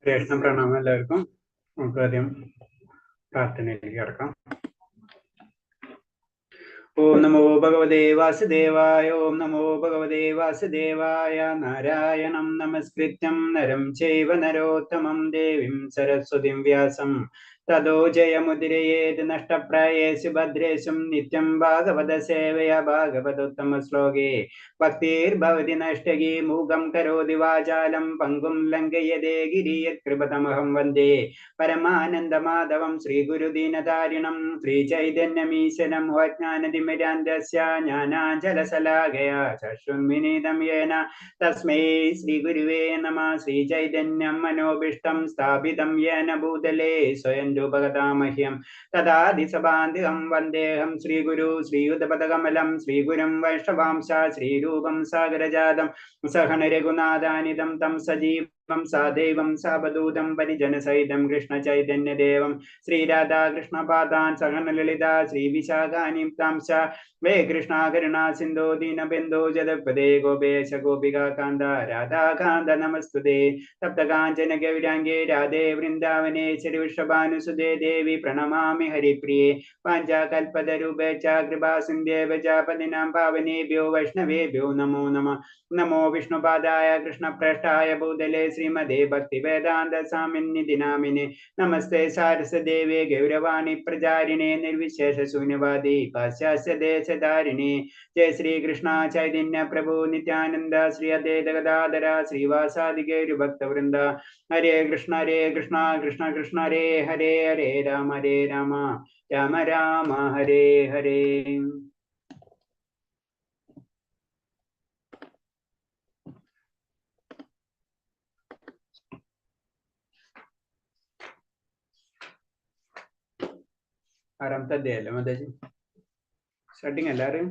കൃഷ്ണ പ്രണാമം എല്ലാവർക്കും. നമുക്ക് ആദ്യം പ്രാർത്ഥനയിലേക്ക് കിടക്കാം. ഓം നമോ ഭഗവതേ വാസുദേവായ. ഓം നമോ ഭഗവതേ വാസുദേവായ. നാരായണം നമസ്കൃത്യം നരം ചൈവ നരോത്തമം ദേവീം സരസ്വതിം വ്യാസം തതോ ജയമുദിരയേത് നഷ്ടപ്രായേഷു ഭദ്രേഷും നിത്യം ഭാഗവത സേവയാ ഭാഗവതോത്തമ ശ്ലോകേ ഭക്തിർഭവതി നഷ്ടകി മൂകം കരോതി വാചാലം പങ്കും ലംഘയതേ ഗിരിയത് കൃപതമഹം വന്ദേ പരമാനന്ദമാധവം ശ്രീഗുരുദീനതാരിണം ശ്രീചൈതന്യമീശ്വരം ജ്ഞാനതിമിരാന്തസ്യ ജ്ഞാനാഞ്ജലശലാകയാ ചക്ഷുന്മിലിതം യേന തസ്മൈ ശ്രീഗുരുവേ നമഃ. ശ്രീചൈതന്യം മനോഭീഷ്ടം സ്ഥാപിതം യേന ഭൂതലേ സ്വയം രൂപഗതാമഹ്യം തദാദിസഭാന്തികം വന്ദേഹം ശ്രീഗുരു ശ്രീയുതപദകമലം ശ്രീഗുരും വൈഷ്ണവാംശ ശ്രീരൂപം സാഗരജാതം സഹന രഘുനാഥാനിതം തം സജീവം സാദൈവം സാവധൂതം പരിജനസഹിതം കൃഷ്ണ ചൈതന്യദേവം ശ്രീരാധാകൃഷ്ണപാദാൻ സഹന ലളിത ശ്രീവിശാഖാനിം താംശ വേ കൃഷ്ണ കരുണാ സിന്ധോ ദീനബന്ധോ ജഗത്പദേ ഗോപേശ ഗോപികാ കാന്ത രാധാകാന്ത നമസ്തുതേ സപ്തകാഞ്ചന ഗൗരാംഗേ രാധേ വൃന്ദാവനേശ്വരി വൃഷഭാനുസുതേ ദേവി പ്രണമാമി ഹരിപ്രിയേ വാഞ്ചാകൽപതരൂപേ ച കൃപാ സിന്ധേവ ച പതിനാം പാവനേഭ്യോ വൈഷ്ണവേഭ്യോ നമോ നമഃ. നമോ വിഷ്ണുപാദായ കൃഷ്ണപ്രേഷ്ഠായ ഭൂതലേ ശ്രീമദേ ഭക്തിവേദാന്ത സ്വാമിന്നിധി നാമിനെ നമസ്തേ സാരസദേവേ ഗൗരവാണി പ്രചാരിണേ നിർവിശേഷ ശൂന്യവാദി പാശ്ചാത്യ ദേശധാരിണേ. ജയ ശ്രീകൃഷ്ണ ചൈതന്യ പ്രഭു നിത്യാനന്ദ ശ്രീ അദ്വൈത ഗദാധര ശ്രീവാസാദി ഗൗരഭക്തവൃന്ദ. ഹരേ കൃഷ്ണ കൃഷ്ണ കൃഷ്ണ ഹരേ ഹരേ ഹരേ രാമ രാമ രാമ ഹരേ ഹരേ. ആറാമത്തെ അധ്യായമല്ലേ മാതാജി? സ്റ്റാർട്ടിങ് എല്ലാവരും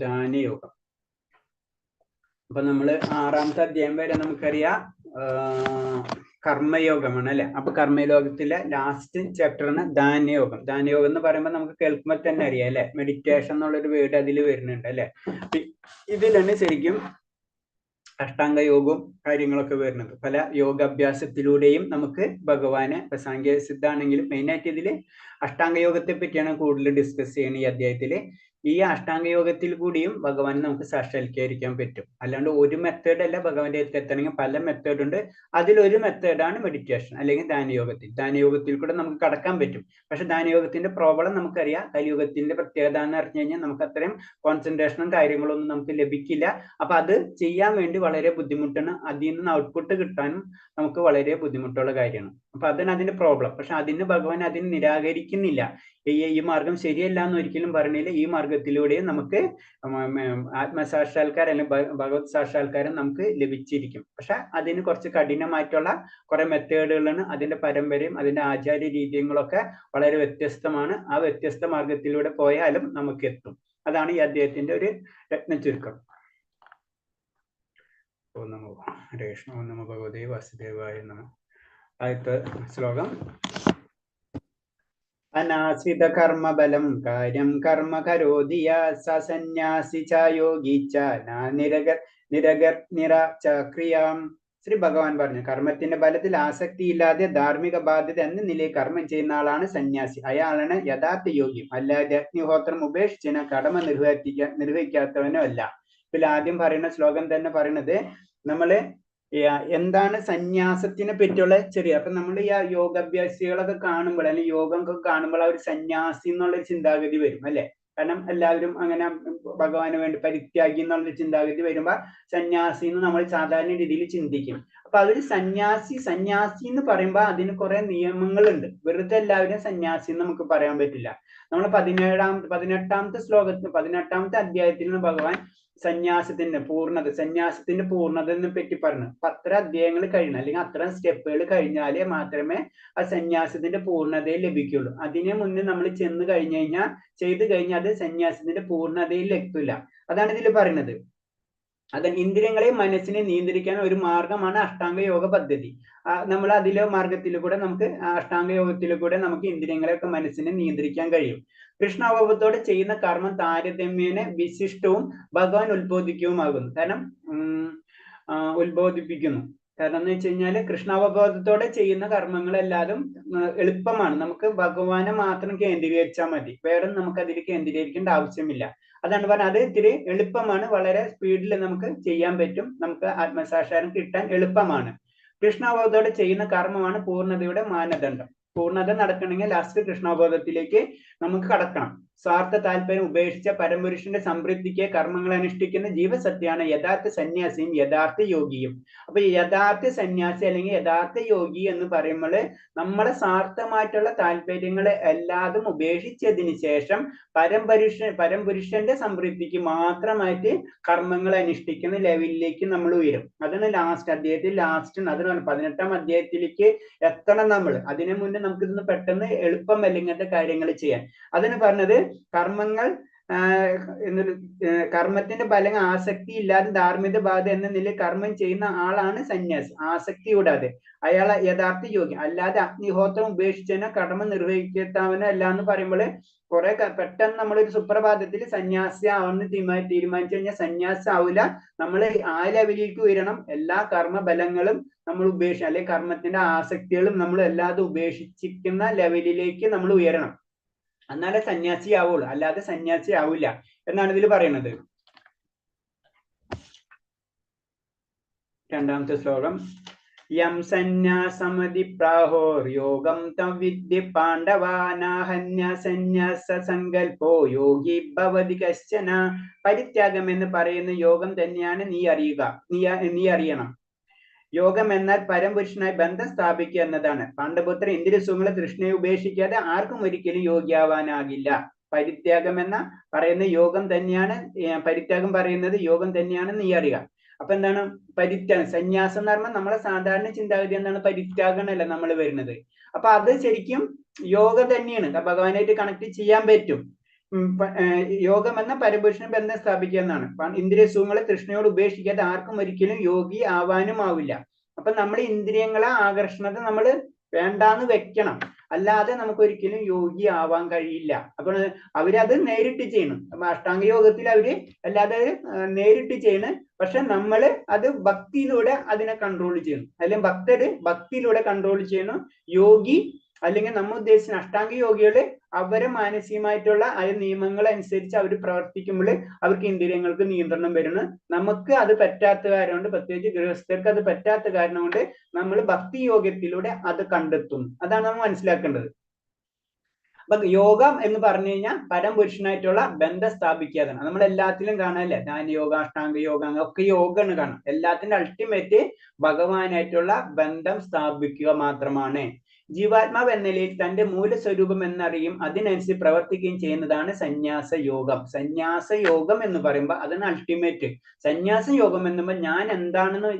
ധ്യാനയോഗം. അപ്പൊ നമ്മള് ആറാമത്തെ അധ്യായം വരെ നമുക്കറിയാം കർമ്മയോഗമാണ് അല്ലെ. അപ്പൊ കർമ്മയോഗത്തിലെ ലാസ്റ്റ് ചാപ്റ്ററാണ് ധ്യാനയോഗം. ധ്യാനയോഗം എന്ന് പറയുമ്പോൾ നമുക്ക് കേൾക്കുമ്പോൾ തന്നെ അറിയാം അല്ലെ, മെഡിറ്റേഷൻ എന്നുള്ളൊരു വേർഡ് അതിൽ വരുന്നുണ്ട് അല്ലെ. ഇതിലാണ് ശരിക്കും അഷ്ടാംഗ യോഗവും കാര്യങ്ങളൊക്കെ വരുന്നത്. പല യോഗാഭ്യാസത്തിലൂടെയും നമുക്ക് ഭഗവാനെ, ഇപ്പൊ സാങ്കേതിക സിദ്ധാണെങ്കിലും മെയിനായിട്ട് ഇതില് അഷ്ടാംഗ യോഗത്തെ പറ്റിയാണ് കൂടുതൽ ഡിസ്കസ് ചെയ്യുന്നത് ഈ അധ്യായത്തില്. ഈ അഷ്ടാംഗ യോഗത്തിൽ കൂടിയും ഭഗവാനെ നമുക്ക് സാക്ഷാത്കരിക്കാൻ പറ്റും. അല്ലാണ്ട് ഒരു മെത്തേഡ് അല്ല ഭഗവാന്റെ അടുത്ത് എത്തണമെങ്കിൽ പല മെത്തേഡ് ഉണ്ട്. അതിലൊരു മെത്തേഡാണ് മെഡിറ്റേഷൻ അല്ലെങ്കിൽ ധ്യാനയോഗത്തിൽ. ധ്യാനയോഗത്തിൽ കൂടെ നമുക്ക് കടക്കാൻ പറ്റും. പക്ഷെ ധ്യാനയോഗത്തിന്റെ പ്രോബ്ലം നമുക്കറിയാം. കലിയുഗത്തിന്റെ പ്രത്യേകത എന്ന് പറഞ്ഞു കഴിഞ്ഞാൽ നമുക്ക് അത്രയും കോൺസെൻട്രേഷനും കാര്യങ്ങളൊന്നും നമുക്ക് ലഭിക്കില്ല. അപ്പൊ അത് ചെയ്യാൻ വേണ്ടി വളരെ ബുദ്ധിമുട്ടാണ്. അതിൽ നിന്ന് ഔട്ട്പുട്ട് കിട്ടാനും നമുക്ക് വളരെ ബുദ്ധിമുട്ടുള്ള കാര്യമാണ്. അപ്പൊ അതാണ് അതിന്റെ പ്രോബ്ലം. പക്ഷെ അതിന് ഭഗവാൻ അതിന് നിരാകരിക്കുന്നില്ല. ഈ മാർഗം ശരിയല്ല എന്ന് ഒരിക്കലും പറഞ്ഞില്ല. ഈ മാർഗത്തിലൂടെയും നമുക്ക് ആത്മസാക്ഷാത്കാരം അല്ലെങ്കിൽ ഭഗവത് സാക്ഷാത്കാരം നമുക്ക് ലഭിച്ചിരിക്കും. പക്ഷെ അതിന് കുറച്ച് കഠിനമായിട്ടുള്ള കുറെ മെത്തേഡുകളാണ്. അതിന്റെ പരമ്പരയും അതിന്റെ ആചാര്യ രീതികളൊക്കെ വളരെ വ്യത്യസ്തമാണ്. ആ വ്യത്യസ്ത മാർഗത്തിലൂടെ പോയാലും നമുക്ക് എത്തും. അതാണ് ഈ അദ്ദേഹത്തിന്റെ ഒരു രത്ന ചുരുക്കം. ഓം നമോ കൃഷ്ണ. ഓം നമോ ഭഗവതേ വാസുദേവായ നമഃ. ആദ്യത്തെ ശ്ലോകം. അനാശ്രിത കർമ്മബലം കാര്യം കർമ്മ കരോതി സന്യാസി ച യോഗി ച നിരചക്രിയാം. ശ്രീ ഭഗവാൻ പറഞ്ഞു, കർമ്മത്തിന്റെ ബലത്തിൽ ആസക്തിയില്ലാതെ ധാർമ്മിക ബാധ്യത എന്ന നിലയിൽ കർമ്മം ചെയ്യുന്ന ആളാണ് സന്യാസി. അയാളാണ് യഥാർത്ഥ യോഗ്യം. അല്ലാതെ അഗ്നിഹോത്രം ഉപേക്ഷിച്ചതിന് കടമ നിർവഹിക്കാത്തവനോ അല്ല. ഇതിൽ ആദ്യം പറയുന്ന ശ്ലോകം തന്നെ പറയുന്നത് നമ്മള് എന്താണ് സന്യാസത്തിനെ പറ്റിയുള്ള അപ്പൊ നമ്മൾ ഈ യോഗാഭ്യാസികളൊക്കെ കാണുമ്പോൾ അല്ലെങ്കിൽ യോഗം ഒക്കെ കാണുമ്പോൾ ആ ഒരു സന്യാസി എന്നുള്ള ചിന്താഗതി വരും അല്ലെ. കാരണം എല്ലാവരും അങ്ങനെ ഭഗവാന് വേണ്ടി പരിത്യാഗി എന്നുള്ള ചിന്താഗതി വരുമ്പോ സന്യാസി എന്ന് നമ്മൾ സാധാരണ രീതിയിൽ ചിന്തിക്കും. അപ്പൊ അതൊരു സന്യാസി എന്ന് പറയുമ്പോ അതിന് കുറെ നിയമങ്ങളുണ്ട്. വെറുതെ എല്ലാവരും സന്യാസി എന്ന് നമുക്ക് പറയാൻ പറ്റില്ല. നമ്മൾ 18ാമത്തെ അധ്യായത്തിൽ ഭഗവാൻ സന്യാസത്തിന്റെ പൂർണ്ണതയെ പറ്റി പറഞ്ഞു. അപ്പൊ അത്ര അധ്യായങ്ങൾ കഴിഞ്ഞാൽ അല്ലെങ്കിൽ അത്ര സ്റ്റെപ്പുകൾ കഴിഞ്ഞാലേ മാത്രമേ ആ സന്യാസത്തിന്റെ പൂർണ്ണതയിൽ ലഭിക്കുള്ളൂ. അതിനെ മുന്നേ നമ്മൾ ചെയ്തു കഴിഞ്ഞാൽ അത് സന്യാസത്തിന്റെ പൂർണ്ണതയിൽ എത്തില്ല. അതാണ് ഇതിൽ പറയുന്നത്. അതാണ് ഇന്ദ്രിയങ്ങളെ മനസ്സിനെ നിയന്ത്രിക്കാൻ ഒരു മാർഗമാണ് അഷ്ടാംഗ യോഗ പദ്ധതി. നമ്മൾ അതിലെ മാർഗത്തിൽ കൂടെ നമുക്ക് അഷ്ടാംഗ യോഗത്തിൽ കൂടെ നമുക്ക് ഇന്ദ്രിയങ്ങളെയൊക്കെ മനസ്സിനെ നിയന്ത്രിക്കാൻ കഴിയും. കൃഷ്ണാവബോധത്തോടെ ചെയ്യുന്ന കർമ്മം താരതമ്യേന വിശിഷ്ടവും ഭഗവാൻ ഉത്ബോധിക്കവുമാകുന്നു. കാരണം ഉത്ബോധിപ്പിക്കുന്നു. കാരണം എന്ന് വെച്ച് കഴിഞ്ഞാൽ കൃഷ്ണാവബോധത്തോടെ ചെയ്യുന്ന കർമ്മങ്ങളെല്ലാതും എളുപ്പമാണ്. നമുക്ക് ഭഗവാനെ മാത്രം കേന്ദ്രീകരിച്ചാൽ മതി, വേറെ നമുക്ക് അതിൽ കേന്ദ്രീകരിക്കേണ്ട ആവശ്യമില്ല. അതാണ് പറഞ്ഞത്, അത് ഇത്തിരി എളുപ്പമാണ്, വളരെ സ്പീഡിൽ നമുക്ക് ചെയ്യാൻ പറ്റും, നമുക്ക് ആത്മസാക്ഷാത്കാരം കിട്ടാൻ എളുപ്പമാണ്. കൃഷ്ണാവബോധത്തോടെ ചെയ്യുന്ന കർമ്മമാണ് പൂർണ്ണതയുടെ മാനദണ്ഡം. പൂർണ്ണത നടക്കണമെങ്കിൽ ലാസ്റ്റ് കൃഷ്ണാവബോധത്തിലേക്ക് നമുക്ക് കടക്കണം. സ്വാർത്ഥ താല്പര്യം ഉപേക്ഷിച്ച പരമപുരുഷന്റെ സംതൃപ്തിക്ക് കർമ്മങ്ങൾ അനുഷ്ഠിക്കുന്ന ജീവസത്യാണ് യഥാർത്ഥ സന്യാസിയും യഥാർത്ഥ യോഗിയും. അപ്പൊ യഥാർത്ഥ സന്യാസി അല്ലെങ്കിൽ യഥാർത്ഥ യോഗി എന്ന് പറയുമ്പോൾ നമ്മളെ സ്വാർത്ഥമായിട്ടുള്ള താല്പര്യങ്ങളെ എല്ലാതും ഉപേക്ഷിച്ചതിന് ശേഷം പരംപുരുഷന്റെ സംതൃപ്തിക്ക് മാത്രമായിട്ട് കർമ്മങ്ങൾ അനുഷ്ഠിക്കുന്ന ലെവലിലേക്ക് നമ്മൾ ഉയരും. അതാണ് ലാസ്റ്റ് അദ്ദേഹത്തിൽ അതിനാണ് 18ാം അധ്യായത്തിലേക്ക് എത്തണം നമ്മൾ. അതിനു മുന്നേ നമുക്ക് ഇതൊന്ന് പെട്ടെന്ന് എളുപ്പമല്ല ഇങ്ങനത്തെ കാര്യങ്ങൾ ചെയ്യാൻ. അതിന് പറഞ്ഞത് കർമ്മങ്ങൾ കർമ്മത്തിന്റെ ഫലം ആസക്തി ഇല്ലാതെ ധാർമ്മിക ബാധ എന്ന നിലയിൽ കർമ്മം ചെയ്യുന്ന ആളാണ് സന്യാസി. ആസക്തി കൂടാതെ അയാൾ യഥാർത്ഥ യോഗി. അല്ലാതെ അഗ്നിഹോത്രം ഉപേക്ഷിച്ചതിനോ കർമ്മം നിർവഹിക്കാത്തവനോ അല്ല എന്ന് പറയുമ്പോൾ കുറെ പെട്ടെന്ന് നമ്മളൊരു സുപ്രഭാതത്തിൽ സന്യാസി ആവുന്ന തീരുമാനിച്ചു കഴിഞ്ഞാൽ സന്യാസി ആവില്ല. നമ്മൾ ആ ലെവലിലേക്ക് ഉയരണം. എല്ലാ കർമ്മബലങ്ങളും നമ്മൾ ഉപേക്ഷിച്ച് അല്ലെങ്കിൽ കർമ്മത്തിന്റെ ആസക്തികളും നമ്മൾ എല്ലാതും ഉപേക്ഷിച്ചിരിക്കുന്ന ലെവലിലേക്ക് നമ്മൾ ഉയരണം. എന്നാലേ സന്യാസി ആവുള്ളൂ, അല്ലാതെ സന്യാസി ആവില്ല എന്നാണ് ഇതിൽ പറയുന്നത്. 2ാമത്തെ ശ്ലോകം. യം സന്യാസമതി പ്രാഹോർ യോഗം തം വിദ്യ പാണ്ഡവാനാഹന്യ സന്യാസ സങ്കൽപ്പോ യോഗി ഭവതി കശ്ചന. പരിത്യാഗം എന്ന് പറയുന്ന യോഗം തന്നെയാണ് നീ അറിയണം. യോഗം എന്നാൽ പരംപുരുഷനായി ബന്ധം സ്ഥാപിക്കുക എന്നതാണ്. പാണ്ഡപുത്ര ഇന്ദ്രിയസുഖങ്ങളെ തൃഷ്ണയെ ഉപേക്ഷിക്കാതെ ആർക്കും ഒരിക്കലും യോഗിയാവാനാകില്ല. പരിത്യാഗം എന്ന പറയുന്ന യോഗം തന്നെയാണ്, പരിത്യാഗം പറയുന്നത് യോഗം തന്നെയാണ് നീ അറിയുക. അപ്പൊ എന്താണ് പരിത്യാഗം? സന്യാസം എന്ന് പറയുമ്പോൾ നമ്മളെ സാധാരണ ചിന്താഗതി എന്താണ്? പരിത്യാഗമല്ല നമ്മൾ വരുന്നത്. അപ്പൊ അത് ശരിക്കും യോഗ തന്നെയാണ്, ഭഗവാനായിട്ട് കണക്ട് ചെയ്യാൻ പറ്റും. യോഗം എന്ന പരപുരുഷന് ബന്ധം സ്ഥാപിക്കുക എന്നാണ്. ഇന്ദ്രിയ സുഖങ്ങളെ തൃഷ്ണയോട് ഉപേക്ഷിക്കാതെ ആർക്കും ഒരിക്കലും യോഗി ആവാനും ആവില്ല. അപ്പൊ നമ്മൾ ഇന്ദ്രിയങ്ങളെ ആകർഷണത്തെ നമ്മൾ വേണ്ടാന്ന് വെക്കണം, അല്ലാതെ നമുക്ക് ഒരിക്കലും യോഗി ആവാൻ കഴിയില്ല. അപ്പൊ അവരത് നേരിട്ട് ചെയ്യണം. അപ്പൊ അഷ്ടാംഗ യോഗത്തിൽ അവര് അല്ലാതെ നേരിട്ട് ചെയ്യണം. പക്ഷെ നമ്മള് അത് ഭക്തിയിലൂടെ അതിനെ കൺട്രോൾ ചെയ്യണം, അല്ലെങ്കിൽ ഭക്തര് ഭക്തിയിലൂടെ കൺട്രോൾ ചെയ്യണം. യോഗി അല്ലെങ്കിൽ നമ്മൾ ഉദ്ദേശിക്കുന്ന അഷ്ടാംഗ യോഗികള് അവരെ മാനസികമായിട്ടുള്ള ആ നിയമങ്ങൾ അനുസരിച്ച് അവർ പ്രവർത്തിക്കുമ്പോൾ അവർക്ക് ഇന്ദ്രിയങ്ങൾക്ക് നിയന്ത്രണം വരുന്നു. നമുക്ക് അത് പറ്റാത്ത കാരണം കൊണ്ട്, പ്രത്യേകിച്ച് ഗൃഹസ്ഥർക്ക് അത് പറ്റാത്ത കാരണം കൊണ്ട് നമ്മൾ ഭക്തി യോഗത്തിലൂടെ അത് കണ്ടെത്തും. അതാണ് നമ്മൾ മനസ്സിലാക്കേണ്ടത്. അപ്പൊ യോഗം എന്ന് പറഞ്ഞു കഴിഞ്ഞാൽ പരംപുരുഷനായിട്ടുള്ള ബന്ധം സ്ഥാപിക്കാതാണ്. നമ്മൾ എല്ലാത്തിലും കാണാല്ലേ, ധ്യാന യോഗ, അഷ്ടാംഗ യോഗ, ഒക്കെ യോഗമാണ് കാണാം. എല്ലാത്തിന്റെ അൾട്ടിമേറ്റ് ഭഗവാനായിട്ടുള്ള ബന്ധം സ്ഥാപിക്കുക മാത്രമാണ്. ജീവാത്മാവ് എന്ന നിലയിൽ തന്റെ മൂലസ്വരൂപം എന്നറിയും അതിനനുസരിച്ച് പ്രവർത്തിക്കുകയും ചെയ്യുന്നതാണ് സന്യാസ യോഗം. സന്യാസ യോഗം എന്ന് പറയുമ്പോൾ അതാണ് അൾട്ടിമേറ്റ്. സന്യാസ യോഗം എന്നുമ്പോൾ ഞാൻ എന്താണെന്ന്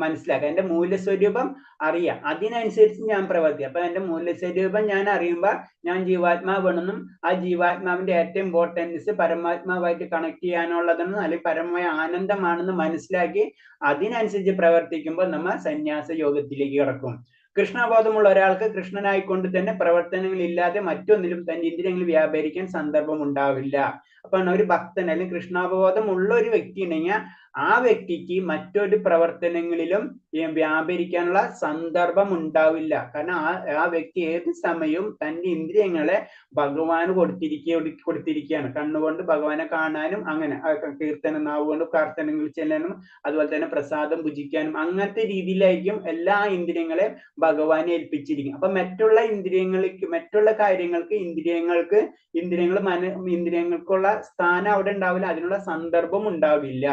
മനസ്സിലാക്കുക, എന്റെ മൂലസ്വരൂപം അറിയാം, അതിനനുസരിച്ച് ഞാൻ പ്രവർത്തിക്കുക. അപ്പൊ എന്റെ മൂലസ്വരൂപം ഞാൻ അറിയുമ്പോൾ ഞാൻ ജീവാത്മാവാണെന്നും ആ ജീവാത്മാവിന്റെ ഏറ്റവും ഇമ്പോർട്ടൻസ് പരമാത്മാവായിട്ട് കണക്ട് ചെയ്യാനുള്ളതെന്നും അല്ലെങ്കിൽ പരമമായ ആനന്ദമാണെന്ന് മനസ്സിലാക്കി അതിനനുസരിച്ച് പ്രവർത്തിക്കുമ്പോൾ നമ്മൾ സന്യാസ യോഗത്തിലേക്ക് കിടക്കും. കൃഷ്ണബോധമുള്ള ഒരാൾക്ക് കൃഷ്ണനായിക്കൊണ്ട് തന്നെ പ്രവർത്തനങ്ങൾ ഇല്ലാതെ മറ്റൊന്നിലും തന്റെ ഇന്ദ്രിയങ്ങൾ വ്യാപരിക്കാൻ സന്ദർഭം ഉണ്ടാവില്ല. അപ്പൊ ഒരു ഭക്തൻ അല്ലെങ്കിൽ കൃഷ്ണബോധമുള്ള ഒരു വ്യക്തി ഉണ്ടെങ്കിൽ ആ വ്യക്തിക്ക് മറ്റൊരു പ്രവർത്തനങ്ങളിലും വ്യാപരിക്കാനുള്ള സന്ദർഭം ഉണ്ടാവില്ല. കാരണം ആ വ്യക്തി ഏത് സമയവും തന്റെ ഇന്ദ്രിയങ്ങളെ ഭഗവാന് കൊടുത്തിരിക്കുകയാണ്. കണ്ണുകൊണ്ട് ഭഗവാനെ കാണാനും, അങ്ങനെ കീർത്തനം നാവുകൊണ്ട് പ്രാർത്ഥനകൾ ചെല്ലാനും, അതുപോലെ തന്നെ പ്രസാദം ഭുജിക്കാനും, അങ്ങനത്തെ രീതിയിലായിരിക്കും എല്ലാ ഇന്ദ്രിയങ്ങളെ ഭഗവാനെ ഏൽപ്പിച്ചിരിക്കും. അപ്പൊ മറ്റുള്ള കാര്യങ്ങൾക്ക് ഇന്ദ്രിയങ്ങൾക്കുള്ള സ്ഥാനം അവിടെ ഉണ്ടാവില്ല, അതിനുള്ള സന്ദർഭം ഉണ്ടാവില്ല.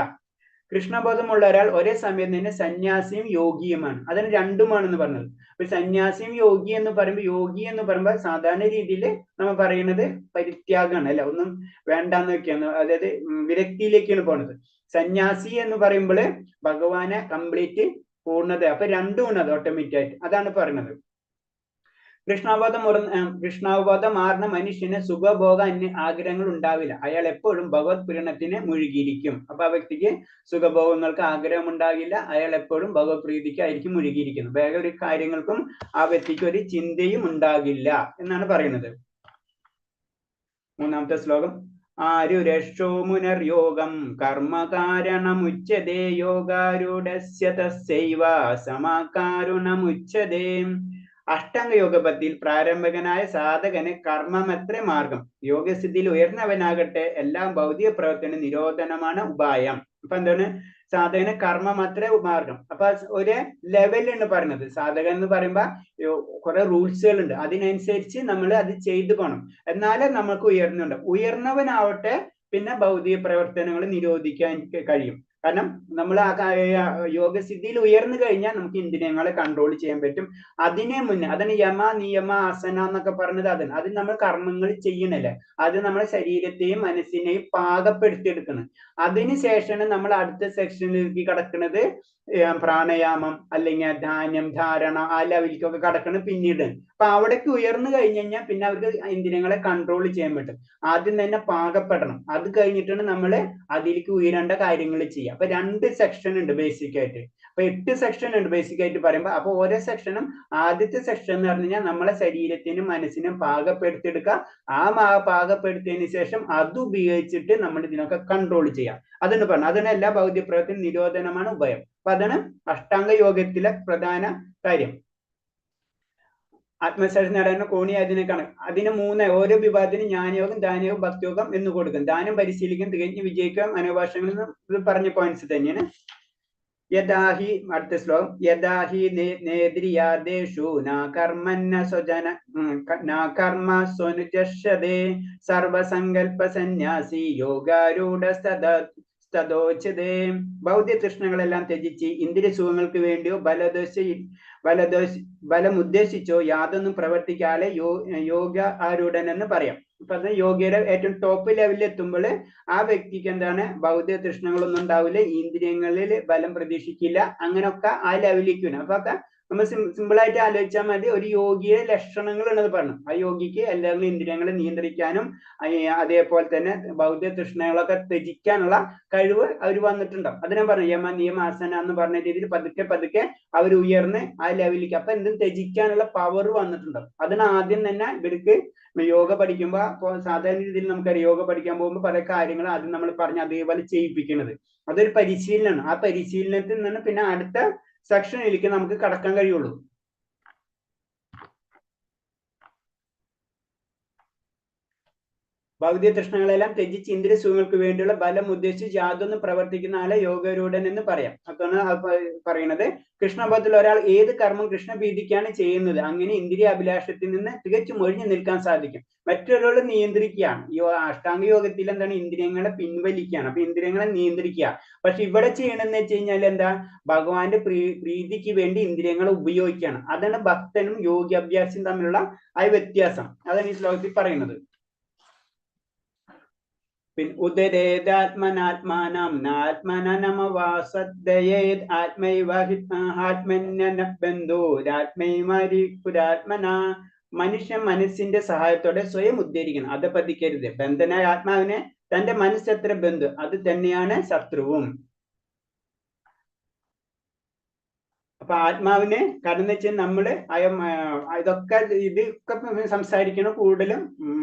കൃഷ്ണബോധമുള്ള ഒരാൾ ഒരേ സമയം തന്നെ സന്യാസിയും യോഗിയുമാണ്. അതിന് രണ്ടുമാണെന്ന് പറഞ്ഞത്. അപ്പൊ സന്യാസിയും യോഗി എന്ന് പറയുമ്പോൾ സാധാരണ രീതിയിൽ നമ്മൾ പറയുന്നത് പരിത്യാഗമാണ്, അല്ല ഒന്നും വേണ്ടാന്ന് വെക്കാണ്, അതായത് വിരക്തിയിലേക്കാണ് പോണത്. സന്യാസി എന്ന് പറയുമ്പോൾ ഭഗവാനെ കംപ്ലീറ്റ് പൂർണ്ണത. അപ്പൊ രണ്ടും ഉണ്ട്, അത് ഓട്ടോമാറ്റിക് ആയിട്ട്. അതാണ് പറയുന്നത്. കൃഷ്ണാവബോധം മാറുന്ന മനുഷ്യന് സുഖഭോഗ ആഗ്രഹങ്ങൾ ഉണ്ടാവില്ല. അയാൾ എപ്പോഴും ഭഗവത് പ്രീണത്തിന് മുഴുകിയിരിക്കും. അപ്പൊ ആ വ്യക്തിക്ക് സുഖഭോഗങ്ങൾക്ക് ആഗ്രഹം ഉണ്ടാകില്ല. അയാൾ എപ്പോഴും ഭഗവത് പ്രീതിക്കായിരിക്കും മുഴുകിയിരിക്കുന്നത്. വേറെ ഒരു കാര്യങ്ങൾക്കും ആ വ്യക്തിക്ക് ഒരു ചിന്തയും ഉണ്ടാകില്ല എന്നാണ് പറയുന്നത്. മൂന്നാമത്തെ ശ്ലോകം. ആരുരക്ഷോ മുനർയോഗം കർമ്മകാരണമുച്യതേ യോഗാരൂഢസ്യ തസ്യൈവ സമാകാരുണമുച്യതേ. അഷ്ടാംഗ പദ്ധതിയിൽ പ്രാരംഭകനായ സാധകന് കർമ്മമത്ര മാർഗം. യോഗസ്ഥിതിയിൽ ഉയർന്നവനാകട്ടെ എല്ലാം ഭൗതിക പ്രവർത്തന നിരോധനമാണ് ഉപായം. അപ്പൊ എന്താണ്? സാധകന് കർമ്മമത്ര മാർഗം. അപ്പൊ ഒരു ലെവലാണ് പറയുന്നത്. സാധകൻ എന്ന് പറയുമ്പോ കുറെ റൂൾസുകൾ ഉണ്ട്. അതിനനുസരിച്ച് നമ്മൾ അത് ചെയ്തു പോകണം. എന്നാലേ നമുക്ക് ഉയർന്നവനാവട്ടെ പിന്നെ ഭൗതിക പ്രവർത്തനങ്ങൾ നിരോധിക്കാൻ കഴിയും. കാരണം നമ്മൾ ആ യോഗസിദ്ധിയിൽ ഉയർന്നു കഴിഞ്ഞാൽ നമുക്ക് ഇന്ദ്രിയങ്ങളെ കൺട്രോൾ ചെയ്യാൻ പറ്റും. അതിനെ മുന്നേ അതാണ് യമ നിയമ ആസന എന്നൊക്കെ പറഞ്ഞത്. അതിന് നമ്മൾ കർമ്മങ്ങൾ ചെയ്യണല്ലേ, അത് നമ്മളെ ശരീരത്തെയും മനസ്സിനെയും പാകപ്പെടുത്തിയെടുക്കണം. അതിനുശേഷമാണ് നമ്മൾ അടുത്ത സെക്ഷനിലേക്ക് കടക്കുന്നത്. പ്രാണയാമം അല്ലെങ്കിൽ ധാന്യം ധാരണ ആ ലെവലിലേക്കൊക്കെ കടക്കണം പിന്നീട്. അപ്പൊ അവിടേക്ക് ഉയർന്നു കഴിഞ്ഞു കഴിഞ്ഞാൽ പിന്നെ അവർക്ക് ഇന്ദ്രിയങ്ങളെ കൺട്രോൾ ചെയ്യാൻ പറ്റും. ആദ്യം തന്നെ പാകപ്പെടണം. അത് കഴിഞ്ഞിട്ടാണ് നമ്മൾ അതിലേക്ക് ഉയരേണ്ട കാര്യങ്ങൾ ചെയ്യുക. അപ്പൊ 2 സെക്ഷൻ ഉണ്ട് ബേസിക് ആയിട്ട്. അപ്പൊ 8 സെക്ഷൻ ഉണ്ട് ബേസിക് ആയിട്ട് പറയുമ്പോൾ. അപ്പൊ ഓരോ സെക്ഷനും ആദ്യത്തെ സെക്ഷൻ എന്ന് പറഞ്ഞു കഴിഞ്ഞാൽ നമ്മളെ ശരീരത്തിനും മനസ്സിനും പാകപ്പെടുത്തിയെടുക്കുക. ആ പാകപ്പെടുത്തിയതിനു ശേഷം അത് ഉപയോഗിച്ചിട്ട് നമ്മൾ ഇതിനൊക്കെ കൺട്രോൾ ചെയ്യാം. അതെന്ന് പറഞ്ഞു. അതിന് എല്ലാ ഭൗതിക പ്രവർത്തന നിരോധനമാണ് ഉപായം. അപ്പൊ അതാണ് അഷ്ടാംഗ യോഗത്തിലെ പ്രധാന കാര്യം. ആത്മസാക്ഷി നേടാനുള്ള കോണി അതിനേക്കാണ്. അതിന് 3 ഓരോ വിഭാഗത്തിന് ജ്ഞാനയോഗം ധാനയോഗം ഭക്തിയോഗം എന്ന് കൊടുക്കും. ധാനം പരിശീലിക്കും തികഞ്ഞ് വിജയിക്കാം അനവഭാഷങ്ങളിൽ ഇത് പറഞ്ഞ പോയിന്റ്സ് തന്നെയാണ്. യഥാഹി അടുത്ത ശ്ലോകം. യഥാഹി നേദ്രിയാദേശു നാകർമ്മന്ന സ്വജന നാകർമ്മ സ്വനുജഷ്യതേ സർവസങ്കൽപ്പ സന്യാസി യോഗാരൂഢസ്തദോച്യതേ. ഭൗതിക തൃഷ്ണകളെല്ലാം ത്യജിച്ച് ഇന്ദ്രിയ സുഖങ്ങൾക്ക് വേണ്ടിയോ ബലമുദ്ദേശിച്ചോ യാതൊന്നും പ്രവർത്തിക്കാതെ യോഗ ആരൂഢൻ എന്ന് പറയാം. ഇപ്പൊ അത് യോഗയുടെ ഏറ്റവും ടോപ്പ് ലെവലിൽ എത്തുമ്പോൾ ആ വ്യക്തിക്ക് എന്താണ്? ഭൗതിക തൃഷ്ണങ്ങളൊന്നും ഉണ്ടാവില്ല, ഇന്ദ്രിയങ്ങളിൽ ബലം പ്രതീക്ഷിക്കില്ല, അങ്ങനെയൊക്കെ ആ ലെവലിലേക്ക് വരും. അപ്പൊ ഒക്കെ നമ്മൾ സിമ്പിൾ ആയിട്ട് ആലോചിച്ചാൽ മതി. ഒരു യോഗിയുടെ ലക്ഷണങ്ങൾ ഉള്ളത് പറഞ്ഞു. ആ യോഗിക്ക് എല്ലാവരും ഇന്ദ്രിയങ്ങളെ നിയന്ത്രിക്കാനും അതേപോലെ തന്നെ ഭൗതിക തൃഷ്ണകളൊക്കെ ത്യജിക്കാനുള്ള കഴിവ് അവർ വന്നിട്ടുണ്ടാവും. അത് ഞാൻ പറഞ്ഞു. യമ നിയമ ആസന എന്ന് പറഞ്ഞ രീതിയിൽ പതുക്കെ പതുക്കെ അവർ ഉയർന്ന് ആ ലെവലിലേക്ക് അപ്പൊ എന്തും ത്യജിക്കാനുള്ള പവർ വന്നിട്ടുണ്ടാവും. അതിന് ആദ്യം തന്നെ ഇവർക്ക് യോഗ പഠിക്കുമ്പോ സാധാരണ രീതിയിൽ നമുക്കറിയാം, യോഗ പഠിക്കാൻ പോകുമ്പോൾ പല കാര്യങ്ങളും ആദ്യം നമ്മൾ പറഞ്ഞ് അതേപോലെ ചെയ്യിപ്പിക്കുന്നത്. അതൊരു പരിശീലനമാണ്. ആ പരിശീലനത്തിൽ നിന്ന് പിന്നെ അടുത്ത സെക്ഷനിലേക്ക് നമുക്ക് കടക്കാൻ കഴിയുള്ളൂ. ഭൗതിക തൃഷ്ണകളെല്ലാം ത്യജിച്ച് ഇന്ദ്രിയ സുഖങ്ങൾക്ക് വേണ്ടിയുള്ള ബലം ഉദ്ദേശിച്ച് യാതൊന്നും പ്രവർത്തിക്കുന്ന ആളെ യോഗരൂഢൻ എന്ന് പറയാം. അതാണ് പറയുന്നത്. കൃഷ്ണബോധത്തിൽ ഒരാൾ ഏത് കർമ്മം കൃഷ്ണഭീതിക്കാണ് ചെയ്യുന്നത് അങ്ങനെ ഇന്ദ്രിയ അഭിലാഷത്തിൽ നിന്ന് തികച്ചും ഒഴിഞ്ഞു നിൽക്കാൻ സാധിക്കും. മറ്റൊരാൾ നിയന്ത്രിക്കുകയാണ്. അഷ്ടാംഗ യോഗത്തിൽ എന്താണ്? ഇന്ദ്രിയങ്ങളെ പിൻവലിക്കുകയാണ്. അപ്പൊ ഇന്ദ്രിയങ്ങളെ നിയന്ത്രിക്കുക. പക്ഷെ ഇവിടെ ചെയ്യണമെന്ന് വെച്ച് കഴിഞ്ഞാൽ എന്താ? ഭഗവാന്റെ പ്രീതിക്ക് വേണ്ടി ഇന്ദ്രിയങ്ങളെ ഉപയോഗിക്കുകയാണ്. അതാണ് ഭക്തനും യോഗി അഭ്യാസിയും തമ്മിലുള്ള ആ വ്യത്യാസം. അതാണ് ഈ ശ്ലോകത്തിൽ പറയുന്നത്. ഉദരേതാത്മനാത്മാനം നാത്മനമവാസദ്ദയേത് ആത്മൈവ ആത്മൈവരിപുരാത്മന. മനുഷ്യൻ മനസ്സിന്റെ സഹായത്തോടെ സ്വയം ഉദ്ധരിക്കണം. അധപതിക്കരുത്. ബന്ധനായ ആത്മാവിനെ തന്റെ മനസ്സെത്ര ബന്ധു അത് തന്നെയാണ് ശത്രുവും. അപ്പൊ ആത്മാവിനെ കാരണം വെച്ചാൽ നമ്മള് ഇതൊക്കെ സംസാരിക്കണം കൂടുതലും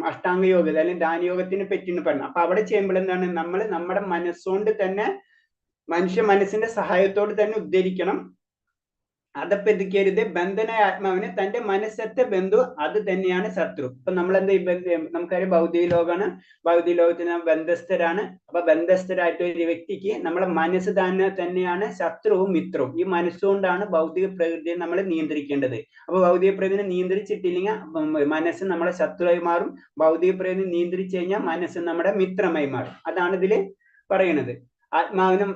അഷ്ടാംഗ യോഗ അല്ലെങ്കിൽ ധ്യാനയോഗത്തിനെ പറ്റിയാണ് പറയുന്നത്. അപ്പൊ അവിടെ ചെയ്യുമ്പോൾ എന്താണ്? നമ്മൾ നമ്മുടെ മനസ്സുകൊണ്ട് തന്നെ മനുഷ്യ മനസ്സിന്റെ സഹായത്തോട് തന്നെ ഉദ്ധരിക്കണം. അതപ്പെതിക്കരുത്. ബന്ധനായ ആത്മാവിനെ തന്റെ മനസ്സത്തെ ബന്ധു അത് തന്നെയാണ് ശത്രു. ഇപ്പൊ നമ്മളെന്താ നമുക്കറിയാം ഭൗതിക ലോകമാണ്. ഭൗതിക ലോകത്തിന് ബന്ധസ്ഥരാണ്. അപ്പൊ ബന്ധസ്ഥരായിട്ട് ഒരു വ്യക്തിക്ക് നമ്മളെ മനസ്സ് തന്നെയാണ് ശത്രുവും മിത്രവും. ഈ മനസ്സുകൊണ്ടാണ് ഭൗതിക പ്രകൃതിയെ നമ്മൾ നിയന്ത്രിക്കേണ്ടത്. അപ്പൊ ഭൗതിക പ്രകൃതിനെ നിയന്ത്രിച്ചിട്ടില്ലെങ്കിൽ മനസ്സ് നമ്മളെ ശത്രുവായി മാറും. ഭൗതിക പ്രകൃതി നിയന്ത്രിച്ചു കഴിഞ്ഞാൽ മനസ്സ് നമ്മുടെ മിത്രമായി മാറും. അതാണ് ഇതില് പറയണത്. ആത്മാവിനും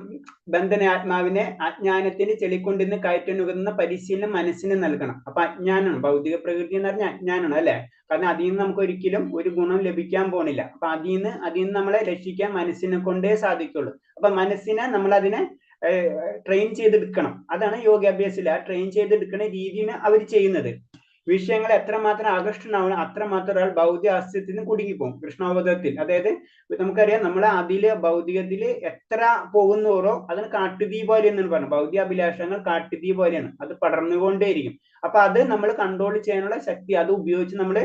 ബന്ധന ആത്മാവിനെ അജ്ഞാനത്തിന് ചെളിക്കൊണ്ടിരുന്ന് കയറ്റുന്നുകുന്ന പരിശീലനം മനസ്സിന് നൽകണം. അപ്പൊ അജ്ഞാനമാണ് ഭൗതിക പ്രകൃതി എന്ന് പറഞ്ഞാൽ അജ്ഞാനമാണ് അല്ലെ. കാരണം അതിൽ നിന്ന് നമുക്ക് ഒരിക്കലും ഒരു ഗുണം ലഭിക്കാൻ പോണില്ല. അപ്പൊ അതിൽ നിന്ന് നമ്മളെ രക്ഷിക്കാൻ മനസ്സിനെ കൊണ്ടേ സാധിക്കുള്ളൂ. അപ്പൊ മനസ്സിനെ നമ്മൾ അതിനെ ട്രെയിൻ ചെയ്തെടുക്കണം. അതാണ് യോഗാഭ്യാസത്തിൽ ആ ട്രെയിൻ ചെയ്തെടുക്കുന്ന രീതിയാണ് അവർ ചെയ്യുന്നത്. വിഷയങ്ങൾ എത്രമാത്രം ആകർഷണമാവണം അത്രമാത്രം ഒരാൾ ഭൗതിക അസ്തിത്വത്തിന് കുടുങ്ങിപ്പോകും. കൃഷ്ണാവബോധത്തിൽ അതായത് നമുക്കറിയാം നമ്മൾ അതില് ഭൗതികത്തില് എത്ര പോകുന്നോറോ അതിന് കാട്ടുതീ പോലെ എന്നാണ് പറഞ്ഞത്. ഭൗതിക അഭിലാഷങ്ങൾ കാട്ടുതീ പോലെയാണ്, അത് പടർന്നുകൊണ്ടേയിരിക്കും. അപ്പൊ അത് നമ്മൾ കൺട്രോൾ ചെയ്യാനുള്ള ശക്തി അത് ഉപയോഗിച്ച് നമ്മൾ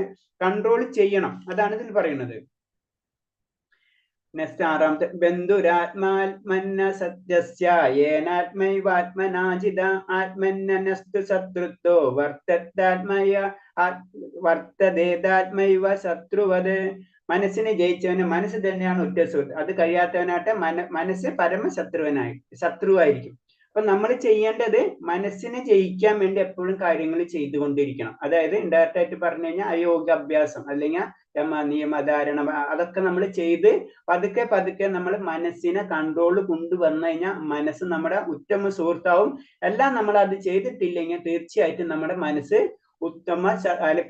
കൺട്രോൾ ചെയ്യണം. അതാണ് ഇതിൽ പറയുന്നത്. നെക്സ്റ്റ് ആറാമത്തെ ബന്ധുരാത്മാത്മന്ന സത്യസ്യ യേനാത്മൈവാത്മനാജിത ആത്മന്നസ്തു ശത്രുത്വോ വർത്തതേതാത്മൈവ ശത്രുവത്. മനസ്സിനെ ജയിച്ചവന് മനസ്സ് തന്നെയാണ് ഉറ്റ സുഹൃത്ത്, അത് കഴിയാത്തവനായിട്ട് മനസ്സ് ശത്രുവായിരിക്കും. അപ്പൊ നമ്മൾ ചെയ്യേണ്ടത് മനസ്സിനെ ജയിക്കാൻ വേണ്ടി എപ്പോഴും കാര്യങ്ങൾ ചെയ്തുകൊണ്ടിരിക്കണം. അതായത് ഇൻഡയറക്റ്റ് ആയിട്ട് പറഞ്ഞു കഴിഞ്ഞാൽ അയോഗാഭ്യാസം അല്ലെങ്കിൽ നിയമധാരണം അതൊക്കെ നമ്മൾ ചെയ്ത് പതുക്കെ പതുക്കെ നമ്മൾ മനസ്സിനെ കൺട്രോൾ കൊണ്ടുവന്നു കഴിഞ്ഞാൽ മനസ്സ് നമ്മുടെ ഉത്തമ സുഹൃത്താവും. എല്ലാം നമ്മൾ അത് ചെയ്തിട്ടില്ലെങ്കിൽ തീർച്ചയായിട്ടും നമ്മുടെ മനസ്സ്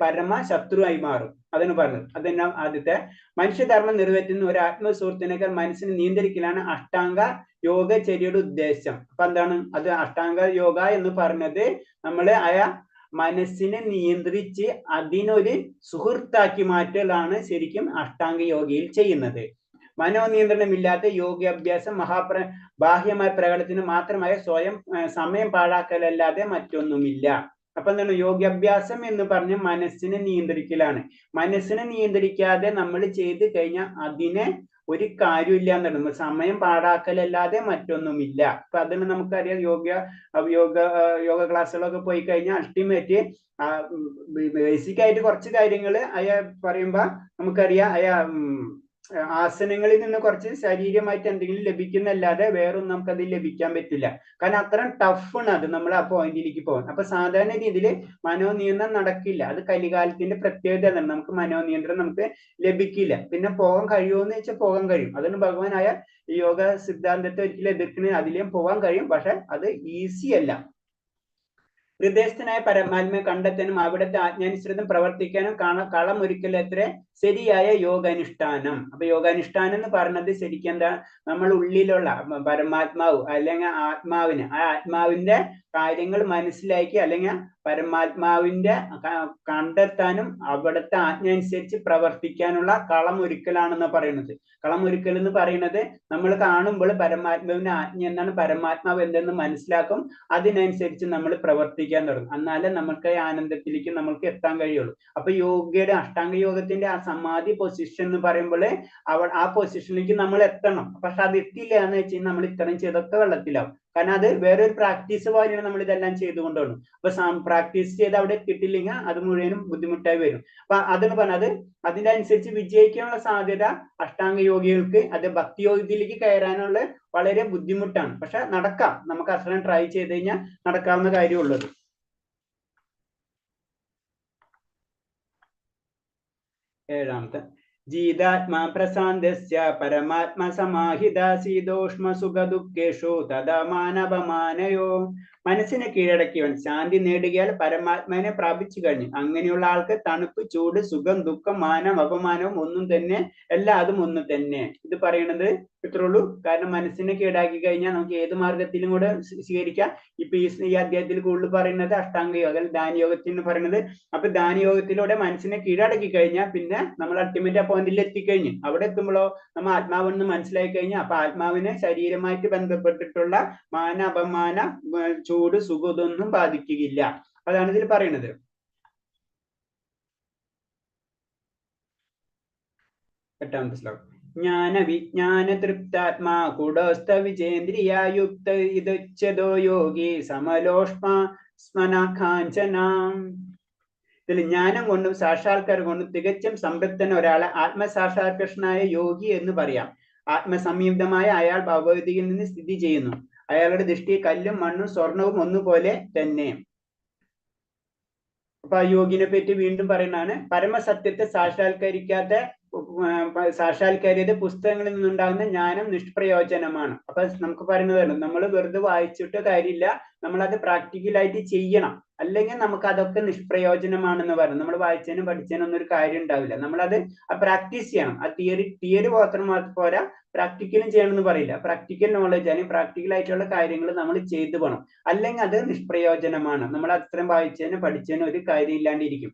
പരമ ശത്രുവായി മാറും. അതിന് പറഞ്ഞത് അതെന്നാ ആദ്യത്തെ മനുഷ്യധർമ്മം നിറവേറ്റുന്ന ഒരു ആത്മസുഹൃത്തിനേക്കാൾ മനസ്സിനെ നിയന്ത്രിക്കലാണ് അഷ്ടാംഗ യോഗചര്യയുടെ ഉദ്ദേശം. അപ്പൊ എന്താണ് അത് അഷ്ടാംഗ യോഗ എന്ന് പറഞ്ഞത്? നമ്മള് മനസ്സിനെ നിയന്ത്രിച്ച് അതിനൊരു സുഹൃത്താക്കി മാറ്റലാണ് ശരിക്കും അഷ്ടാംഗ യോഗയിൽ ചെയ്യുന്നത്. മനോനിയന്ത്രണമില്ലാത്ത യോഗാഭ്യാസം ബാഹ്യമായ പ്രകടനത്തിന് മാത്രമായ സ്വയം സമയം പാഴാക്കലല്ലാതെ മറ്റൊന്നുമില്ല. അപ്പൊ എന്താണ് യോഗാഭ്യാസം എന്ന് പറഞ്ഞ മനസ്സിനെ നിയന്ത്രിക്കലാണ്. മനസ്സിനെ നിയന്ത്രിക്കാതെ നമ്മൾ ചെയ്ത് കഴിഞ്ഞാൽ അതിനെ ഒരു കാര്യമില്ല എന്നുള്ളത്, സമയം പാഴാക്കലല്ലാതെ മറ്റൊന്നുമില്ല. അപ്പൊ അതിന് നമുക്കറിയാം യോഗ ക്ലാസ്സുകളൊക്കെ പോയി കഴിഞ്ഞാൽ അൾട്ടിമേറ്റ് ബേസിക് ആയിട്ട് കുറച്ച് കാര്യങ്ങൾ പറയുമ്പോ നമുക്കറിയാം ആസനങ്ങളിൽ നിന്ന് കുറച്ച് ശാരീരികമായിട്ട് എന്തെങ്കിലും ലഭിക്കുന്നല്ലാതെ വേറൊന്നും നമുക്ക് അതിൽ ലഭിക്കാൻ പറ്റില്ല. കാരണം അത്ര ടഫാണ് അത് നമ്മൾ ആ പോയിന്റിലേക്ക് പോകാൻ. അപ്പൊ സാധാരണ രീതിയിൽ മനോനിയന്ത്രണം നടക്കില്ല. അത് കലികാലത്തിന്റെ പ്രത്യേകത. നമുക്ക് മനോനിയന്ത്രണം നമുക്ക് ലഭിക്കില്ല. പിന്നെ പോകാൻ കഴിയുമോ എന്ന് വെച്ചാൽ പോകാൻ കഴിയും. അതിന് ഭഗവാനായ യോഗ സിദ്ധാന്തത്തെ ഒരിക്കലും എതിർക്കുന്ന അതിലേയും പോകാൻ കഴിയും. പക്ഷെ അത് ഈസി അല്ല. ഹൃദയസ്ഥനായ പരമാത്മയെ കണ്ടെത്താനും അവിടുത്തെ ആജ്ഞാനുസൃതം പ്രവർത്തിക്കാനും കളമൊരുക്കലത്രേ ശരിയായ യോഗാനുഷ്ഠാനം. അപ്പൊ യോഗാനുഷ്ഠാനം എന്ന് പറഞ്ഞത് ശരിക്കും എന്താ? നമ്മൾ ഉള്ളിലുള്ള പരമാത്മാവ് അല്ലെങ്കിൽ ആത്മാവിന് ആത്മാവിന്റെ കാര്യങ്ങൾ മനസ്സിലാക്കി അല്ലെങ്കിൽ പരമാത്മാവിന്റെ കണ്ടെത്താനും അവിടുത്തെ ആജ്ഞ അനുസരിച്ച് പ്രവർത്തിക്കാനുള്ള കളമൊരുക്കലാണെന്ന് പറയുന്നത്. കളമൊരുക്കൽ എന്ന് പറയുന്നത് നമ്മൾ കാണുമ്പോൾ പരമാത്മാവിന്റെ ആജ്ഞ എന്താണ്, പരമാത്മാവ് എന്തെന്ന് മനസ്സിലാക്കും, അതിനനുസരിച്ച് നമ്മൾ പ്രവർത്തിക്കാൻ തുടങ്ങും. എന്നാലേ നമുക്ക് ആനന്ദത്തിലേക്ക് നമുക്ക് എത്താൻ കഴിയുള്ളൂ. അപ്പൊ യോഗയുടെ അഷ്ടാംഗ യോഗത്തിന്റെ ആ സമാധി പൊസിഷൻ എന്ന് പറയുമ്പോൾ ആ പൊസിഷനിലേക്ക് നമ്മൾ എത്തണം. പക്ഷെ അത് എത്തില്ല എന്ന് വെച്ച് കഴിഞ്ഞാൽ നമ്മൾ ഇത്രയും ചെയ്തൊക്കെ വെള്ളത്തിലാവും. കാരണം അത് വേറൊരു പ്രാക്ടീസ് പോലെയാണ് നമ്മൾ ഇതെല്ലാം ചെയ്തുകൊണ്ടുപോകണം. അപ്പൊ പ്രാക്ടീസ് ചെയ്ത് അവിടെ എത്തിയിട്ടില്ലെങ്കിൽ അത് മുഴുവനും ബുദ്ധിമുട്ടായി വരും. അപ്പൊ അതെന്ന് പറഞ്ഞത് അതിന്റെ അനുസരിച്ച് വിജയിക്കാനുള്ള സാധ്യത അഷ്ടാംഗ യോഗികൾക്ക് അത് ഭക്തി യോഗത്തിലേക്ക് കയറാനുള്ള വളരെ ബുദ്ധിമുട്ടാണ്. പക്ഷെ നടക്കാം, നമുക്ക് അത്രയും ട്രൈ ചെയ്ത് കഴിഞ്ഞാൽ നടക്കാവുന്ന കാര്യമുള്ളത്. ഏഴാമത്തെ ജീതാത്മാ പ്രശാന്തസ്യ പരമാത്മ സമാഹിത ശീതോഷ്മ സുഖ ദുഃഖേഷു തഥാ മാനപമാനയോ. മനസ്സിനെ കീഴടക്കിയവൻ ശാന്തി നേടുകയാൽ പരമാത്മാവിനെ പ്രാപിച്ചു കഴിഞ്ഞു. അങ്ങനെയുള്ള ആൾക്ക് തണുപ്പ്, ചൂട്, സുഖം, ദുഃഖം, മാനം, അപമാനവും ഒന്നും തന്നെ, അതും ഒന്നും തന്നെ. ഇത് പറയണത് ഇത്രയുള്ളൂ. കാരണം മനസ്സിനെ കീഴടക്കി കഴിഞ്ഞാൽ നമുക്ക് ഏത് മാർഗത്തിലും കൂടെ സ്വീകരിക്കാം. ഇപ്പൊ ഈ അധ്യായത്തിൽ കൂടുതൽ പറയുന്നത് അഷ്ടാംഗ യോഗ, ധ്യാനയോഗത്തിന് പറയുന്നത്. അപ്പൊ ധ്യാനയോഗത്തിലൂടെ മനസ്സിനെ കീഴടക്കി കഴിഞ്ഞാൽ പിന്നെ നമ്മൾ അൾട്ടിമേറ്റ് ആ പോയിന്റിൽ എത്തിക്കഴിഞ്ഞു. അവിടെ എത്തുമ്പോഴോ നമ്മൾ ആത്മാവെന്ന് മനസ്സിലാക്കി കഴിഞ്ഞാൽ അപ്പൊ ആത്മാവിനെ ശരീരമായിട്ട് ബന്ധപ്പെട്ടിട്ടുള്ള മാന, അപമാന, ചൂട്, സുഖം ഇതൊന്നും ബാധിക്കുകയില്ല. അതാണ് ഇതിൽ പറയുന്നത്. എട്ടാമത്തെ ശ്ലോകം ജ്ഞാന വിജ്ഞാന തൃപ്താത്മാ കൂടസ്ഥ വിജേന്ദ്രിയായുക്ത ഇതുച്ഛതോ യോഗി സമലോഷ്മ സ്മനാകാഞ്ചനാം. ഇതിൽ ജ്ഞാനം കൊണ്ടും സാക്ഷാത്കാരം കൊണ്ടും തികച്ചും സംതൃപ്തന ഒരാളെ ആത്മസാക്ഷാത്കൃഷ്ണനായ യോഗി എന്ന് പറയാം. ആത്മസംയുക്തമായ അയാൾ ഭഗവതിയിൽ നിന്ന് സ്ഥിതി ചെയ്യുന്നു. അയാളുടെ ദൃഷ്ടി കല്ലും മണ്ണും സ്വർണവും ഒന്നുപോലെ തന്നെ. അപ്പൊ ആ യോഗിനെ പറ്റി വീണ്ടും പറയുന്നതാണ്. പരമസത്യത്തെ സാക്ഷാത്കരിയത് പുസ്തകങ്ങളിൽ നിന്നുണ്ടാകുന്ന ജ്ഞാനം നിഷ്പ്രയോജനമാണ്. അപ്പൊ നമുക്ക് പറയുന്നതാണ്, നമ്മൾ വെറുതെ വായിച്ചിട്ട് കാര്യമില്ല, നമ്മളത് പ്രാക്ടിക്കലായിട്ട് ചെയ്യണം. അല്ലെങ്കിൽ നമുക്ക് അതൊക്കെ നിഷ്പ്രയോജനമാണെന്ന് പറയും. നമ്മൾ വായിച്ചതിനും പഠിച്ചതിനും ഒന്നും ഒരു കാര്യം ഉണ്ടാവില്ല. നമ്മളത് പ്രാക്ടീസ് ചെയ്യണം. ആ തിയറി മാത്രം പോരാ, പ്രാക്ടിക്കലും ചെയ്യണമെന്ന് പറയില്ല. പ്രാക്ടിക്കൽ നോളജ് അല്ലെങ്കിൽ പ്രാക്ടിക്കൽ ആയിട്ടുള്ള കാര്യങ്ങൾ നമ്മൾ ചെയ്തു പോകണം. അല്ലെങ്കിൽ അത് നിഷ്പ്രയോജനമാണ്. നമ്മൾ അത്രയും വായിച്ചതിന് പഠിച്ചതിന് ഒരു കാര്യം ഇല്ലാണ്ടിരിക്കും.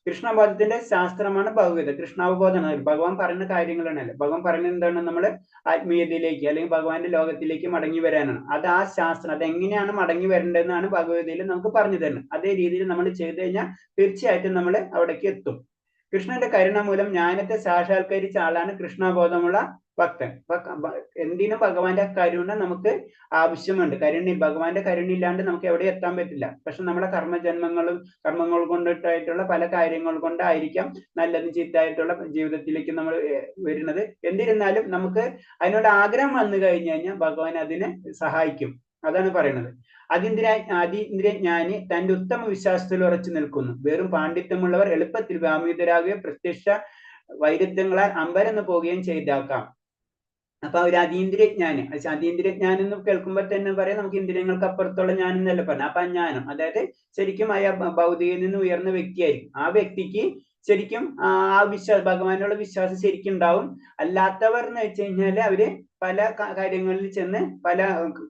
കൃഷ്ണബോധത്തിന്റെ ശാസ്ത്രമാണ് ഭഗവത്. കൃഷ്ണാവബോധമാണ്. ഭഗവാൻ പറയുന്ന കാര്യങ്ങളാണല്ലോ. ഭഗവാൻ പറയുന്നത് എന്താണ്? നമ്മൾ ആത്മീയതയിലേക്ക് അല്ലെങ്കിൽ ഭഗവാന്റെ ലോകത്തിലേക്ക് മടങ്ങി വരാനാണ്. അത് ആ ശാസ്ത്രം, അതെങ്ങനെയാണ് മടങ്ങി വരേണ്ടതെന്നാണ് ഭഗവതിയിൽ നമുക്ക് പറഞ്ഞു തരുന്നത്. അതേ രീതിയിൽ നമ്മൾ ചെയ്തു കഴിഞ്ഞാൽ തീർച്ചയായിട്ടും നമ്മൾ അവിടേക്ക് എത്തും. കൃഷ്ണന്റെ കരുണ മൂലം ജ്ഞാനത്തെ സാക്ഷാത്കരിച്ച ആളാണ് കൃഷ്ണബോധമുള്ള ഭക്തൻ. എന്തിനും ഭഗവാന്റെ കരുണ നമുക്ക് ആവശ്യമുണ്ട്. ഭഗവാന്റെ കരുണ ഇല്ലാണ്ട് നമുക്ക് എവിടെ എത്താൻ പറ്റില്ല. പക്ഷെ നമ്മുടെ കർമ്മങ്ങൾ കൊണ്ടിട്ടായിട്ടുള്ള പല കാര്യങ്ങൾ കൊണ്ടായിരിക്കാം നല്ലതും ചീത്തയായിട്ടുള്ള ജീവിതത്തിലേക്ക് നമ്മൾ വരുന്നത്. എന്നിരുന്നാലും നമുക്ക് അതിനോട് ആഗ്രഹം വന്നു കഴിഞ്ഞു കഴിഞ്ഞാൽ ഭഗവാൻ അതിനെ സഹായിക്കും. അതാണ് പറയുന്നത്. അതീന്ദ്രജ്ഞാനി തന്റെ ഉത്തമ വിശ്വാസത്തിൽ ഉറച്ചു നിൽക്കുന്നു. വെറും പാണ്ഡിത്യമുള്ളവർ എളുപ്പത്തിൽ വ്യാമോഹിതരാകുകയും പ്രത്യക്ഷ വൈരുദ്ധ്യങ്ങളാൽ അമ്പരന്ന് പോവുകയും ചെയ്താക്കാം. അപ്പൊ ഒരു അതീന്ദ്രജ്ഞാനി, അതീന്ദ്രജ്ഞാനം എന്ന് കേൾക്കുമ്പോൾ തന്നെ പറയാം നമുക്ക് ഇന്ദ്രിയങ്ങൾക്ക് അപ്പുറത്തുള്ള ജ്ഞാനം എന്നല്ല പറഞ്ഞു. അപ്പൊ ജ്ഞാനം അതായത് ശരിക്കും അയാൾ ഭൗതികയിൽ നിന്ന് ഉയർന്ന വ്യക്തിയായിരിക്കും. ആ വ്യക്തിക്ക് ശരിക്കും ആ ഭഗവാനുള്ള വിശ്വാസം ശരിക്കും ഉണ്ടാവും. അല്ലാത്തവർ എന്ന് വെച്ച് കഴിഞ്ഞാല് അവര് പല കാര്യങ്ങളിൽ ചെന്ന് പല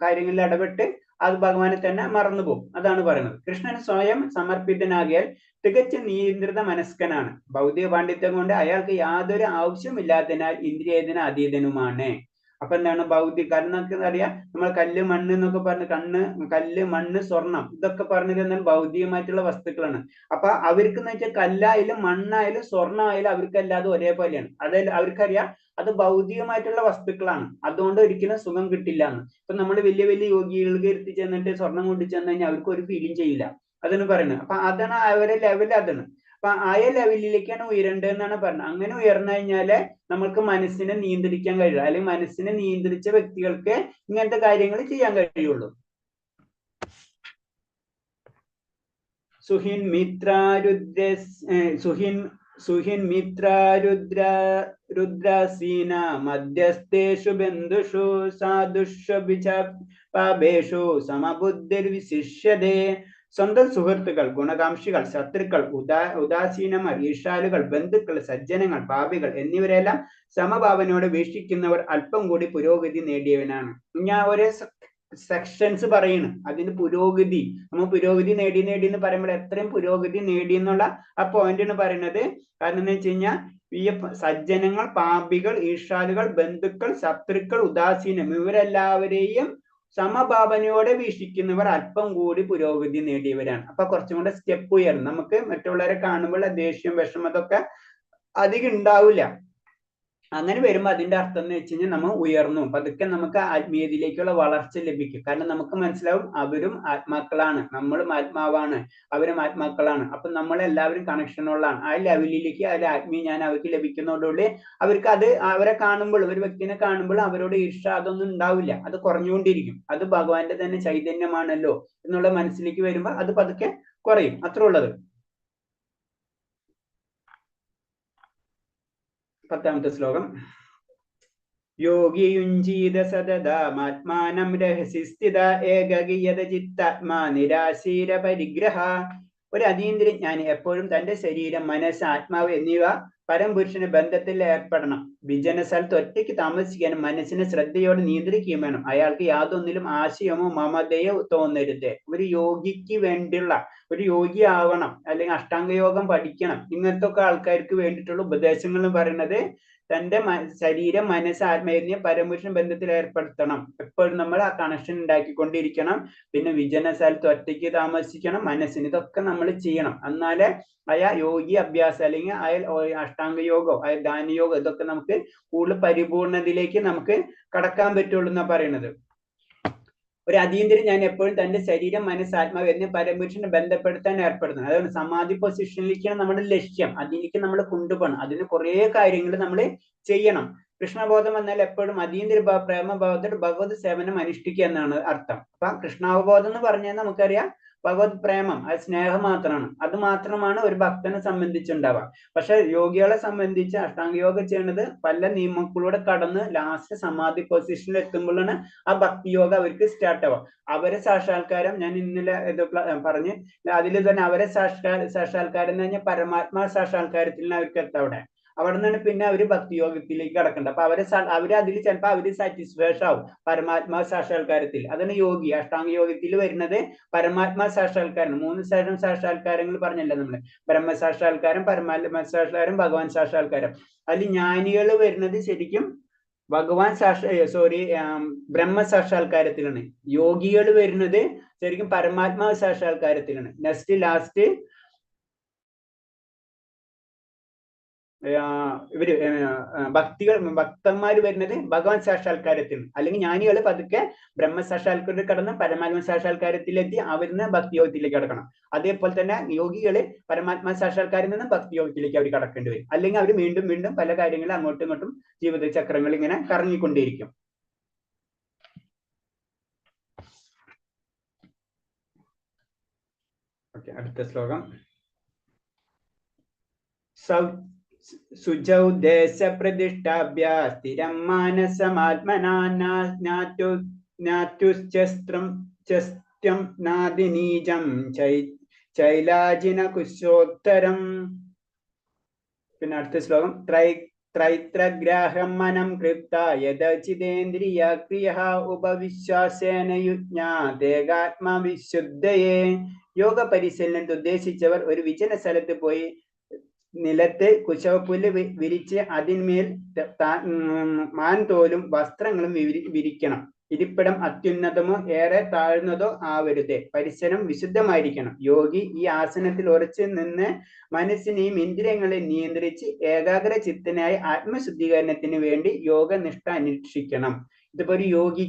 കാര്യങ്ങളിൽ ഇടപെട്ട് അത് ഭഗവാനെ തന്നെ മറന്നുപോകും. അതാണ് പറയുന്നത്. കൃഷ്ണൻ സ്വയം സമർപ്പിതനാകിയാൽ തികച്ച നിയന്ത്രിത മനസ്കനാണ്. ഭൗതിക പാണ്ഡിത്യം കൊണ്ട് അയാൾക്ക് യാതൊരു ആവശ്യമില്ലാത്തതിനാൽ ഇന്ദ്രിയത്തിന് അതീതനുമാണ്. അപ്പൊ എന്താണ് ഭൗതിക? കാരണം നമുക്ക് അറിയാം, നമ്മൾ കല്ല് മണ്ണ് എന്നൊക്കെ പറഞ്ഞ് കല്ല് മണ്ണ് സ്വർണം ഇതൊക്കെ പറഞ്ഞത് എന്നാൽ ഭൗതികമായിട്ടുള്ള വസ്തുക്കളാണ്. അപ്പൊ അവർക്ക് എന്ന് വെച്ചാൽ കല്ലായാലും മണ്ണായാലും സ്വർണ്ണമായാലും അവർക്കല്ലാതെ ഒരേപോലെയാണ്. അതായത് അവർക്കറിയാം അത് ഭൗതികമായിട്ടുള്ള വസ്തുക്കളാണ്, അതുകൊണ്ട് ഒരിക്കലും സുഖം കിട്ടില്ല എന്ന്. ഇപ്പൊ നമ്മൾ വലിയ വലിയ യോഗികൾക്ക് ഇരുത്തി ചെന്നിട്ട് സ്വർണം കൊണ്ടു ചെന്ന് കഴിഞ്ഞാൽ അവർക്ക് ഒരു ഫീലിംഗ് ചെയ്യില്ല. അതാണ് പറയുന്നത്. അപ്പൊ അതാണ് അവരെ ലെവൽ. അതാണ് അപ്പൊ ആയ ലെവലിലേക്കാണ് ഉയരേണ്ടതെന്നാണ് പറഞ്ഞത്. അങ്ങനെ ഉയർന്നു കഴിഞ്ഞാല് നമുക്ക് മനസ്സിനെ നിയന്ത്രിക്കാൻ കഴിയുള്ളൂ. അല്ലെങ്കിൽ മനസ്സിനെ നിയന്ത്രിച്ച വ്യക്തികൾക്ക് ഇങ്ങനത്തെ കാര്യങ്ങൾ ചെയ്യാൻ കഴിയുള്ളൂ. സുഹിൻ മിത്രാരുദ്രാസീന മധ്യസ്ഥേഷു ബന്ധുഷു സാധുഷു സമബുദ്ധിർവിശിഷ്യതേ. സ്വന്തം സുഹൃത്തുക്കൾ, ഗുണകാംക്ഷികൾ, ശത്രുക്കൾ, ഉദാസീനന്മാർ, ഈർഷ്യാലുകൾ, ബന്ധുക്കൾ, സജ്ജനങ്ങൾ, പാപികൾ എന്നിവരെല്ലാം സമഭാവനയോടെ വീക്ഷിക്കുന്നവർ അല്പം കൂടി പുരോഗതി നേടിയവനാണ്. ഞാൻ ഒരേ സെക്ഷൻസ് പറയുന്നു. അതിന് പുരോഗതി, നമ്മൾ പുരോഗതി നേടി എന്ന് പറയുമ്പോൾ എത്രയും പുരോഗതി നേടി എന്നുള്ള ആ പോയിന്റാണ് പറയുന്നത്. കാരണം എന്ന് വെച്ച് കഴിഞ്ഞാൽ ഈ സജ്ജനങ്ങൾ, പാപികൾ, ഈർഷ്യാലുകൾ, ബന്ധുക്കൾ, ശത്രുക്കൾ, ഉദാസീനം ഇവരെല്ലാവരെയും സമഭാവനയോടെ വീക്ഷിക്കുന്നവർ അല്പം കൂടി പുരോഗതി നേടിയവരാണ്. അപ്പൊ കുറച്ചും കൂടെ സ്റ്റെപ്പ് ഉയർന്നു. നമുക്ക് മറ്റുള്ളവരെ കാണുമ്പോൾ ദേഷ്യം, വിഷമം അതൊക്കെ അധികം ഉണ്ടാവില്ല. അങ്ങനെ വരുമ്പോൾ അതിന്റെ അർത്ഥം എന്ന് വെച്ച് കഴിഞ്ഞാൽ നമ്മൾ ഉയർന്നു, പതുക്കെ നമുക്ക് ആത്മീയതയിലേക്കുള്ള വളർച്ച ലഭിക്കും. കാരണം നമുക്ക് മനസ്സിലാവും അവരും ആത്മാക്കളാണ്, നമ്മളും ആത്മാവാണ്, അവരും ആത്മാക്കളാണ്. അപ്പൊ നമ്മളെല്ലാവരും കണക്ഷനുള്ളതാണ്. ആ ലെവലിലേക്ക് അതിൽ ആത്മീയ ഞാൻ അവർക്ക് ലഭിക്കുന്നതോടുകൂടി അവർക്ക് അത് അവരെ കാണുമ്പോൾ, ഒരു വ്യക്തിനെ കാണുമ്പോൾ അവരോട് ഈർഷ്യ അതൊന്നും ഉണ്ടാവില്ല. അത് കുറഞ്ഞുകൊണ്ടിരിക്കും. അത് ഭഗവാന്റെ തന്നെ ചൈതന്യമാണല്ലോ എന്നുള്ള മനസ്സിലേക്ക് വരുമ്പോൾ അത് പതുക്കെ കുറയും. അത്ര ഉള്ളത്. 10ാമത്തെ ശ്ലോകം. യോഗിയുഞ്ജീത സതതാമാത്മാനം രഹസി സ്ഥിത ഏകഗീയത ചിത്താത്മാ നിരാശീര പരിഗ്രഹ. ഒരു അതീന്ദ്രജ്ഞാനി എപ്പോഴും തന്റെ ശരീരം, മനസ്സ്, ആത്മാവ് എന്നിവ പരംപുരുഷന് ബന്ധത്തിൽ ഏർപ്പെടണം. വിജന സ്ഥലത്ത് ഒറ്റയ്ക്ക് താമസിക്കാനും മനസ്സിനെ ശ്രദ്ധയോടെ നിയന്ത്രിക്കുകയും വേണം. അയാൾക്ക് യാതൊന്നിലും ആശയമോ മമതയോ തോന്നരുത്. ഒരു യോഗിക്ക് വേണ്ടിയുള്ള, ഒരു യോഗി ആവണം അല്ലെങ്കിൽ അഷ്ടാംഗയോഗം പഠിക്കണം, ഇങ്ങനത്തെ ഒക്കെ ആൾക്കാർക്ക് വേണ്ടിയിട്ടുള്ള ഉപദേശങ്ങൾ എന്ന് പറയുന്നത് തന്റെ ശരീരം, മനസ്സ്, ആത്മാവിനെ പരമപുരുഷൻ ബന്ധത്തിൽ ഏർപ്പെടുത്തണം. എപ്പോഴും നമ്മൾ ആ കണക്ഷൻ ഉണ്ടാക്കിക്കൊണ്ടിരിക്കണം. പിന്നെ വിജന സ്ഥലത്ത് ഒറ്റയ്ക്ക് താമസിക്കണം, മനസ്സിന് ഇതൊക്കെ നമ്മൾ ചെയ്യണം. എന്നാലേ യോഗി അഭ്യാസം അല്ലെങ്കിൽ അഷ്ടാംഗ യോഗം, ധ്യാനയോഗം ഇതൊക്കെ നമുക്ക് കൂടുതൽ പരിപൂർണതയിലേക്ക് നമുക്ക് കടക്കാൻ പറ്റുള്ളൂ എന്നാ പറയുന്നത്. ഒരു അതീന്ദ്രൻ ഞാൻ എപ്പോഴും തന്റെ ശരീരം, മനസ്സ്, ആത്മാവ് എന്നീ പരമപുരുഷനെ ബന്ധപ്പെടുത്താൻ ഏർപ്പെടുന്നത്. അതാണ് സമാധി പൊസിഷനിലേക്കാണ് നമ്മുടെ ലക്ഷ്യം. അതിലേക്ക് നമ്മൾ കൊണ്ടുപോകണം. അതിന് കുറെ കാര്യങ്ങൾ നമ്മൾ ചെയ്യണം. കൃഷ്ണബോധം എന്നാൽ എപ്പോഴും അതീന്ദ്ര പ്രേമഭാവത്തോട് ഭഗവത് സേവനം അനുഷ്ഠിക്കുക എന്നാണ് അർത്ഥം. അപ്പൊ കൃഷ്ണാവബോധം എന്ന് പറഞ്ഞാൽ നമുക്കറിയാം ഭഗവത് പ്രേമം, അത് സ്നേഹം മാത്രമാണ്. അത് മാത്രമാണ് ഒരു ഭക്തനെ സംബന്ധിച്ചുണ്ടാവുക. പക്ഷെ യോഗികളെ സംബന്ധിച്ച് അഷ്ടാംഗയോഗം ചെയ്യുന്നത് പല നിയമങ്ങളിലൂടെ കടന്ന് ലാസ്റ്റ് സമാധി പൊസിഷനിൽ എത്തുമ്പോഴാണ് ആ ഭക്തിയോഗ അവർക്ക് സ്റ്റാർട്ട് ആവുക. അവരെ സാക്ഷാത്കാരം ഞാൻ ഇന്നലെ പറഞ്ഞ് അതിൽ തന്നെ അവരെ സാക്ഷാത്കാരം എന്ന് പറഞ്ഞാൽ പരമാത്മാ സാക്ഷാത്കാരത്തിലാണ് അവർക്ക് എത്താം അവിടെ. അവിടെ നിന്നാണ് പിന്നെ അവര് ഭക്തിയോഗത്തിലേക്ക് കടക്കേണ്ടത്. അപ്പൊ അവര് അതിൽ ചിലപ്പോൾ അവര് സാറ്റിസ്ഫാക്ഷൻ ആവും പരമാത്മാ സാക്ഷാത്കാരത്തിൽ. അതാണ് യോഗി. അഷ്ടാംഗ യോഗത്തിൽ വരുന്നത് പരമാത്മാ സാക്ഷാത്കാരം. 3 തരം സാക്ഷാത്കാരങ്ങൾ പറഞ്ഞല്ലോ നമ്മള്. ബ്രഹ്മസാക്ഷാത്കാരം, പരമാത്മാ സാക്ഷാത്കാരം, ഭഗവാൻ സാക്ഷാത്കാരം. അതിൽ ജ്ഞാനികൾ വരുന്നത് ശരിക്കും ഭഗവാൻ ബ്രഹ്മ സാക്ഷാത്കാരത്തിലാണ്. യോഗികൾ വരുന്നത് ശരിക്കും പരമാത്മാ സാക്ഷാത്കാരത്തിലാണ്. ലാസ്റ്റ് ഇവര് ഭക്തന്മാർ വരുന്നത് ഭഗവാൻ സാക്ഷാത്കാരത്തിൽ, അല്ലെങ്കിൽ ജ്ഞാനികൾ പതുക്കെ ബ്രഹ്മസാക്ഷാത്കാരത്തിൽ കടന്ന് പരമാത്മ സാക്ഷാത്കാരത്തിലെത്തി അവരിന്ന് ഭക്തിയോഗത്തിലേക്ക് കടക്കണം. അതേപോലെ തന്നെ യോഗികള് പരമാത്മ സാക്ഷാത്കാരിൽ നിന്ന് ഭക്തിയോഗത്തിലേക്ക് അവർ കടക്കേണ്ടി വരും. അല്ലെങ്കിൽ അവർ വീണ്ടും വീണ്ടും പല കാര്യങ്ങളും അങ്ങോട്ടും ഇങ്ങോട്ടും ജീവിത ചക്രങ്ങൾ ഇങ്ങനെ കറങ്ങിക്കൊണ്ടേയിരിക്കും. അടുത്ത ശ്ലോകം. സുജൗ ദേശ പ്രതിഷ്ഠാഭ്യ സ്ഥിരം മാനസമാത്മനാറ്റുശ്ചസ്ത്രം നാദിനീജം ചൈലാജിന കുശോത്തരം. പിന്നെ അടുത്ത ശ്ലോകം. ത്രൈത്രഗ്രാഹം മനം കൃപ്ത യദചിതേന്ദ്രിയ ക്രിയ ഉപവിശ്വാസേന യുജ്ഞാതേകാത്മവിശുദ്ധയെ. യോഗ പരിശീലനത്തിൽ ഉദ്ദേശിച്ചവർ ഒരു വിജന സ്ഥലത്ത് പോയി നിലത്ത് കുശവപ്പുല്ല് വിരിച്ച് അതിന്മേൽ മാൻതോലും വസ്ത്രങ്ങളും വിരിക്കണം. ഇരിപ്പിടം അത്യുന്നതമോ ഏറെ താഴ്ന്നതോ ആവരുത്. പരിസരം വിശുദ്ധമായിരിക്കണം. യോഗി ഈ ആസനത്തിൽ ഉറച്ചു നിന്ന് മനസ്സിനെയും ഇന്ദ്രിയങ്ങളെ നിയന്ത്രിച്ച് ഏകാഗ്ര ചിത്തനായി ആത്മശുദ്ധീകരണത്തിന് വേണ്ടി യോഗനിഷ്ഠ അനുഷ്ഠിക്കണം. ഇതിപ്പോ ഒരു യോഗി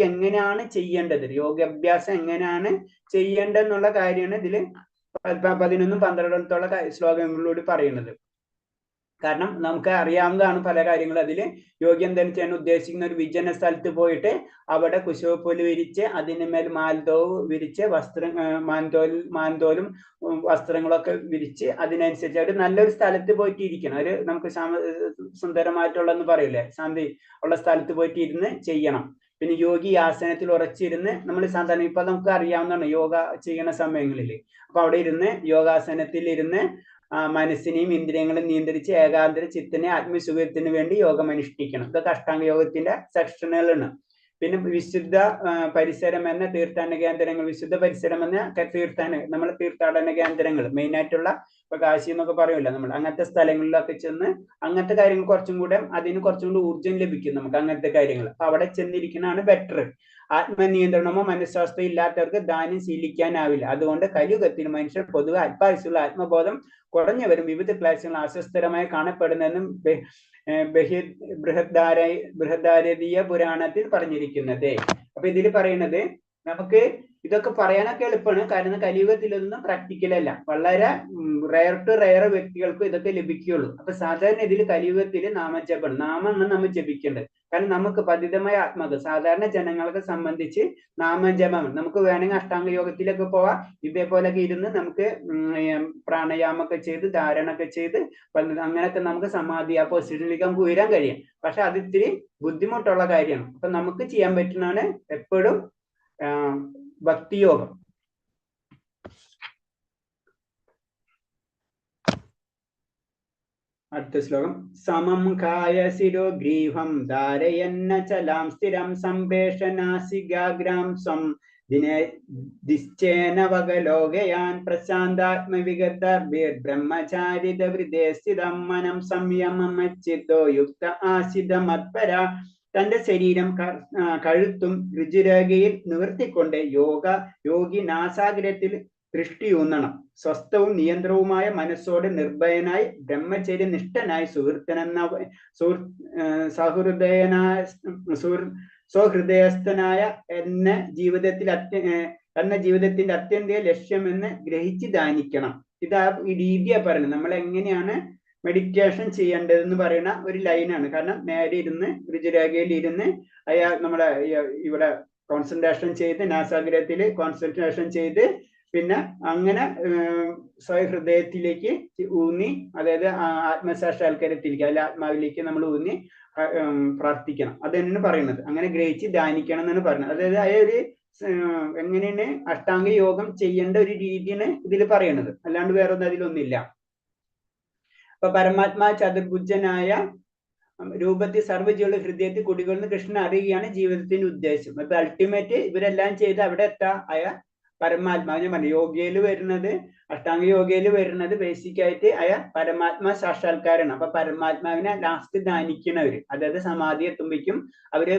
എങ്ങനെയാണ് ചെയ്യേണ്ടത്, യോഗാഭ്യാസം എങ്ങനെയാണ് ചെയ്യേണ്ടതെന്നുള്ള കാര്യമാണ് ഇതില് 11, 12 ശ്ലോകങ്ങളിലൂടെ പറയുന്നത്. കാരണം നമുക്ക് അറിയാവുന്നതാണ് പല കാര്യങ്ങളും. അതില് യോഗി എന്താണ് ചെയ്യാൻ ഉദ്ദേശിക്കുന്ന, ഒരു വിജന സ്ഥലത്ത് പോയിട്ട് അവിടെ കുശവപ്പുല്ല് വിരിച്ച് അതിന് മേൽ മാൽതോവ് വിരിച്ച് മാൻതോലും വസ്ത്രങ്ങളൊക്കെ വിരിച്ച് അതിനനുസരിച്ച് അവർ നല്ലൊരു സ്ഥലത്ത് പോയിട്ട് ഇരിക്കണം. ഒരു നമുക്ക് സുന്ദരമായിട്ടുള്ളതെന്ന് പറയില്ലേ, ശാന്തി ഉള്ള സ്ഥലത്ത് പോയിട്ട് ഇരുന്ന് ചെയ്യണം. പിന്നെ യോഗി ആസനത്തിൽ ഉറച്ചിരുന്ന്, നമ്മൾ സാധാരണ ഇപ്പൊ നമുക്ക് അറിയാവുന്നതാണ് യോഗ ചെയ്യുന്ന സമയങ്ങളിൽ. അപ്പൊ അവിടെ ഇരുന്ന് യോഗാസനത്തിൽ ഇരുന്ന് മനസ്സിനെയും ഇന്ദ്രിയങ്ങളും നിയന്ത്രിച്ച് ഏകാന്തര ചിത്തനെ ആത്മസുഖത്തിന് വേണ്ടി യോഗം അനുഷ്ഠിക്കണം. ഇതൊക്കെ അഷ്ടാംഗ യോഗത്തിന്റെ സെക്ഷനുകളാണ്. പിന്നെ വിശുദ്ധ പരിസരം എന്ന തീർത്ഥാടന കേന്ദ്രങ്ങൾ, വിശുദ്ധ പരിസരം എന്ന നമ്മളെ തീർത്ഥാടന കേന്ദ്രങ്ങൾ, മെയിൻ ആയിട്ടുള്ള ഇപ്പൊ കാശി എന്നൊക്കെ പറയുമല്ലോ നമ്മൾ, അങ്ങനത്തെ സ്ഥലങ്ങളിലൊക്കെ ചെന്ന് അങ്ങനത്തെ കാര്യങ്ങൾ കുറച്ചും കൂടെ അതിന് കുറച്ചും കൂടി ഊർജ്ജം ലഭിക്കും നമുക്ക് അങ്ങനത്തെ കാര്യങ്ങൾ. അപ്പൊ അവിടെ ചെന്നിരിക്കുന്നതാണ് ബെറ്റർ. ആത്മനിയന്ത്രണമോ മനഃശാസ്ത്രം ഇല്ലാത്തവർക്ക് ധാന്യം ശീലിക്കാനാവില്ല. അതുകൊണ്ട് കലിയുഗത്തിൽ മനുഷ്യർ പൊതുവെ അല്പായുസുള്ള ആത്മബോധം കുറഞ്ഞവരും വിവിധ ക്ലാസുകൾ അസ്വസ്ഥരമായി കാണപ്പെടുന്നതെന്നും ബൃഹദാരതീയ പുരാണത്തിൽ പറഞ്ഞിരിക്കുന്നത്. അപ്പൊ ഇതിൽ പറയുന്നത് നമുക്ക് ഇതൊക്കെ പറയാനൊക്കെ എളുപ്പമാണ്. കാരണം കലിയുഗത്തിലൊന്നും പ്രാക്ടിക്കലല്ല. വളരെ റയർ ടു റയർ വ്യക്തികൾക്കും ഇതൊക്കെ ലഭിക്കുകയുള്ളൂ. അപ്പൊ സാധാരണ ഇതിൽ കലിയുഗത്തിൽ നാമജപം, നാമമാണ് നമ്മൾ ജപിക്കേണ്ടത്. കാരണം നമുക്ക് പതിതമായ ആത്മക സാധാരണ ജനങ്ങളെ സംബന്ധിച്ച് നാമജപം നമുക്ക് വേണമെങ്കിൽ അഷ്ടാംഗ യോഗത്തിലൊക്കെ പോവാം. ഇതേപോലൊക്കെ ഇരുന്ന് നമുക്ക് പ്രാണായാമൊക്കെ ചെയ്ത് ധാരണൊക്കെ ചെയ്ത് അങ്ങനെയൊക്കെ നമുക്ക് സമാധി ആ പൊസിഷനിലേക്ക് നമുക്ക് ഉയരാൻ കഴിയും. പക്ഷെ അത് ഇത്തിരി ബുദ്ധിമുട്ടുള്ള കാര്യമാണ്. അപ്പൊ നമുക്ക് ചെയ്യാൻ പറ്റുന്നതാണ് എപ്പോഴും ഭക്തിയോഗം. അടുത്ത ശ്ലോകം. സമം കായ ശിരോഗ്രീവം ധാരയന്ന ചലാം സ്ഥിരം സംപ്രേഷനാസികാഗ്രാം സ്വം ദിശ്ചേനവകലോകയാൻ പ്രശാന്താത്മവിഗതർബ്രഹ്മചാരിതവൃതേ സ്ഥിതം മനം സംയമമച്ചിത്തോ യുക്ത ആസിതമത്പര. തന്റെ ശരീരം കഴുത്തും ഋജുരേഖയിൽ നിവർത്തിക്കൊണ്ട് യോഗി നാസാഗ്രത്തിൽ ദൃഷ്ടിയൂന്നണം. സ്വസ്ഥവും നിയന്ത്രവുമായ മനസ്സോടെ നിർഭയനായി ബ്രഹ്മചര്യനിഷ്ഠനായി സ്വഹൃദയസ്ഥനായ എന്ന ജീവിതത്തിന്റെ അത്യന്ത ലക്ഷ്യമെന്ന് ഗ്രഹിച്ച് ധ്യാനിക്കണം. ഇതാ ഈ രീതിയാ പറയുന്നത്. നമ്മൾ എങ്ങനെയാണ് മെഡിറ്റേഷൻ ചെയ്യേണ്ടതെന്ന് പറയുന്ന ഒരു ലൈനാണ്. കാരണം നേരെ ഇരുന്ന് ഋജുരേഖയിൽ ഇരുന്ന് നമ്മളെ ഇവിടെ കോൺസെൻട്രേഷൻ ചെയ്ത് നാസാഗ്രഹത്തിൽ കോൺസെൻട്രേഷൻ ചെയ്ത് പിന്നെ അങ്ങനെ സ്വഹൃദയത്തിലേക്ക് ഊന്നി, അതായത് ആത്മസാക്ഷാത്കാരത്തിലേക്ക് അതിൽ ആത്മാവിലേക്ക് നമ്മൾ ഊന്നി പ്രാർത്ഥിക്കണം. അത് തന്നെയാണ് പറയുന്നത്. അങ്ങനെ ഗ്രഹിച്ച് ധ്യാനിക്കണം എന്നാണ് പറയുന്നത്. അതായത് ഒരു എങ്ങനെയാണ് അഷ്ടാംഗ യോഗം ചെയ്യേണ്ട ഒരു രീതിയാണ് ഇതിൽ പറയുന്നത്. അല്ലാണ്ട് വേറെ ഒന്നും അതിലൊന്നില്ല. അപ്പൊ പരമാത്മാ ചതുർഭുജനായ രൂപത്തിൽ സർവ്വജീവികളുടെ ഹൃദയത്തിൽ കുടികൊള്ളുന്ന കൃഷ്ണൻ അറിയുകയാണ് ജീവിതത്തിന്റെ ഉദ്ദേശം. അപ്പൊ അൾട്ടിമേറ്റ് ഇവരെല്ലാം ചെയ്ത് അവിടെ ആയ പരമാത്മാവിനെ പറഞ്ഞു. യോഗയിൽ വരുന്നത്, അഷ്ടാംഗ യോഗയിൽ വരുന്നത് ബേസിക് ആയിട്ട് പരമാത്മാ സാക്ഷാത്കാരാണ്. അപ്പൊ പരമാത്മാവിനെ ലാസ്റ്റ് ധ്യാനിക്കണവര്, അതായത് സമാധി എത്തുമ്പോഴേക്കും അവര്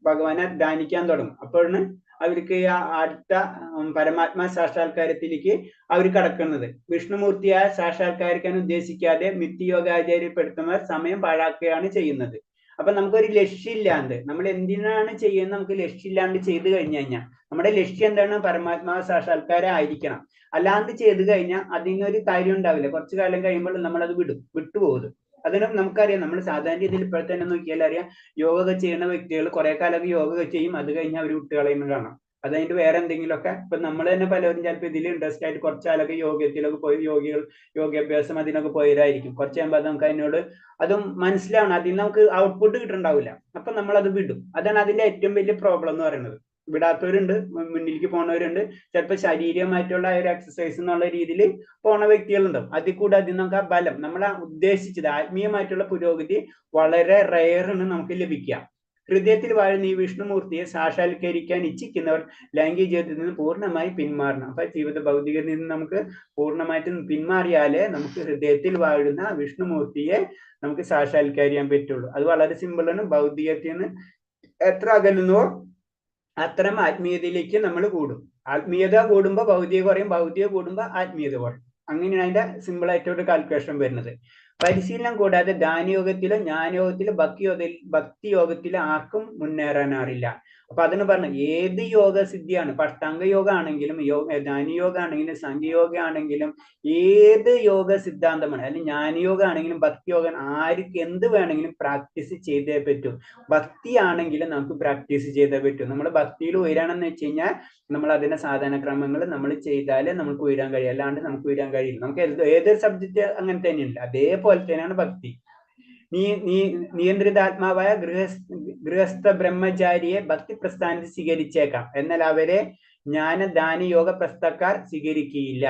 ഭഗവാനെ ധ്യാനിക്കാൻ തുടങ്ങും. അപ്പോഴാണ് അവർക്ക് അടുത്ത പരമാത്മാ സാക്ഷാത്കാരത്തിലേക്ക് അവർ കടക്കുന്നത്. വിഷ്ണുമൂർത്തിയായ സാക്ഷാത്കരിക്കാൻ ഉദ്ദേശിക്കാതെ മിഥ്യയോഗാചാര്യപ്പെടുത്തുന്നവർ സമയം പാഴാക്കുകയാണ് ചെയ്യുന്നത്. അപ്പൊ നമുക്കൊരു ലക്ഷ്യമില്ലാണ്ട് നമ്മൾ എന്തിനാണ് ചെയ്യുന്നത്, നമുക്ക് ലക്ഷ്യമില്ലാണ്ട് ചെയ്തു കഴിഞ്ഞു കഴിഞ്ഞാൽ നമ്മുടെ ലക്ഷ്യം എന്താണ്, പരമാത്മാ സാക്ഷാത്കാരം ആയിരിക്കണം. അല്ലാണ്ട് ചെയ്തു കഴിഞ്ഞാൽ അതിനൊരു കാര്യം ഉണ്ടാവില്ല. കുറച്ചു കാലം കഴിയുമ്പോൾ നമ്മളത് വിട്ടുപോകും. അതിനും നമുക്കറിയാം, നമ്മൾ സാധാരണ രീതിയിൽ ഇപ്പോഴത്തെ തന്നെ നോക്കിയാൽ അറിയാം, യോഗ ചെയ്യുന്ന വ്യക്തികൾ കുറെ കാലമൊക്കെ യോഗ ചെയ്യും, അത് കഴിഞ്ഞാൽ അവർ വിട്ടുകളയുന്നത് കാണാം. അതായത് വേറെ എന്തെങ്കിലുമൊക്കെ, ഇപ്പൊ നമ്മൾ തന്നെ പലരും ചിലപ്പോൾ ഇതിൽ ഇൻട്രസ്റ്റ് ആയിട്ട് കുറച്ചാലൊക്കെ യോഗത്തിലൊക്കെ പോയി യോഗാഭ്യാസം അതിനൊക്കെ പോയതായിരിക്കും. കുറച്ച് കഴിയുമ്പോൾ അത് നമുക്ക് അതിനോട് അതും മനസ്സിലാവണം, അതിൽ നമുക്ക് ഔട്ട്പുട്ട് കിട്ടുന്നുണ്ടാവില്ല. അപ്പൊ നമ്മൾ അത് വിടും. അതാണ് അതിന്റെ ഏറ്റവും വലിയ പ്രോബ്ലം എന്ന് പറയുന്നത്. വിടാത്തവരുണ്ട്, മുന്നിലേക്ക് പോണവരുണ്ട്, ചിലപ്പോൾ ശാരീരികമായിട്ടുള്ള ഒരു എക്സസൈസ് എന്നുള്ള രീതിയിൽ പോണ വ്യക്തികളുണ്ടാവും. അതിൽ കൂടെ അതിൽ നമുക്ക് ആ ബലം, നമ്മൾ ഉദ്ദേശിച്ചത് ആത്മീയമായിട്ടുള്ള പുരോഗതി വളരെ റെയറാണ് നമുക്ക് ലഭിക്കുക. ഹൃദയത്തിൽ വാഴുന്ന ഈ വിഷ്ണുമൂർത്തിയെ സാക്ഷാത്കരിക്കാൻ ഇച്ഛിക്കുന്നവർ ലൈംഗിക ജീവിതത്തിൽ നിന്ന് പൂർണ്ണമായി പിന്മാറണം. അപ്പൊ ജീവിത ഭൗതികത്തിൽ നിന്ന് നമുക്ക് പൂർണ്ണമായിട്ടും പിന്മാറിയാലേ നമുക്ക് ഹൃദയത്തിൽ വാഴുന്ന വിഷ്ണുമൂർത്തിയെ നമുക്ക് സാക്ഷാത്കരിക്കാൻ പറ്റുള്ളൂ. അത് വളരെ സിമ്പിളാണ്. ഭൗതികത്തിൽ നിന്ന് എത്ര അകലുന്നോ അത്തരം ആത്മീയതയിലേക്ക് നമ്മൾ കൂടും. ആത്മീയത കൂടുമ്പോൾ ഭൗതിക കുറയും, ഭൗതിക കൂടുമ്പോൾ ആത്മീയത കുറയും. അങ്ങനെയാണ് അതിന്റെ സിമ്പിൾ ആയിട്ടൊരു കാൽക്കുലേഷൻ വരുന്നത്. പരിശീലനം കൂടാതെ ധ്യാനയോഗത്തിലോ ജ്ഞാനയോഗത്തിലോ ഭക്തി യോഗത്തിലോ ആർക്കും മുന്നേറാനാറില്ല. അപ്പൊ അതിന് പറഞ്ഞു, ഏത് യോഗസിദ്ധിയാണ്, അഷ്ടാംഗ യോഗ ആണെങ്കിലും ജ്ഞാനയോഗ ആണെങ്കിലും സംഖ്യയോഗ ആണെങ്കിലും ഏത് യോഗ സിദ്ധാന്തമാണ്, അല്ലെങ്കിൽ ജ്ഞാനയോഗ ആണെങ്കിലും ഭക്തി യോഗ, ആർക്ക് എന്ത് വേണമെങ്കിലും പ്രാക്ടീസ് ചെയ്തേ പറ്റൂ. ഭക്തി ആണെങ്കിലും നമുക്ക് പ്രാക്ടീസ് ചെയ്തേ പറ്റൂ. നമ്മൾ ഭക്തിയിൽ ഉയരാണെന്ന് വെച്ച് കഴിഞ്ഞാൽ നമ്മൾ അതിന്റെ സാധനക്രമങ്ങൾ നമ്മൾ ചെയ്താലേ നമുക്ക് ഉയരാൻ കഴിയും, അല്ലാണ്ട് നമുക്ക് ഉയരാൻ കഴിയില്ല. നമുക്ക് ഏതൊരു സബ്ജക്റ്റ് അങ്ങനെ തന്നെയുണ്ട്, അതേപോലെ തന്നെയാണ് ഭക്തി. നിയന്ത്രിതാത്മാവായ ഗൃഹസ്ഥ ബ്രഹ്മചാരിയെ ഭക്തി പ്രസ്ഥാനത്തിൽ സ്വീകരിച്ചേക്കാം, എന്നാൽ അവരെ ജ്ഞാനദാന യോഗ പ്രസ്ഥക്കാർ സ്വീകരിക്കുകയില്ല.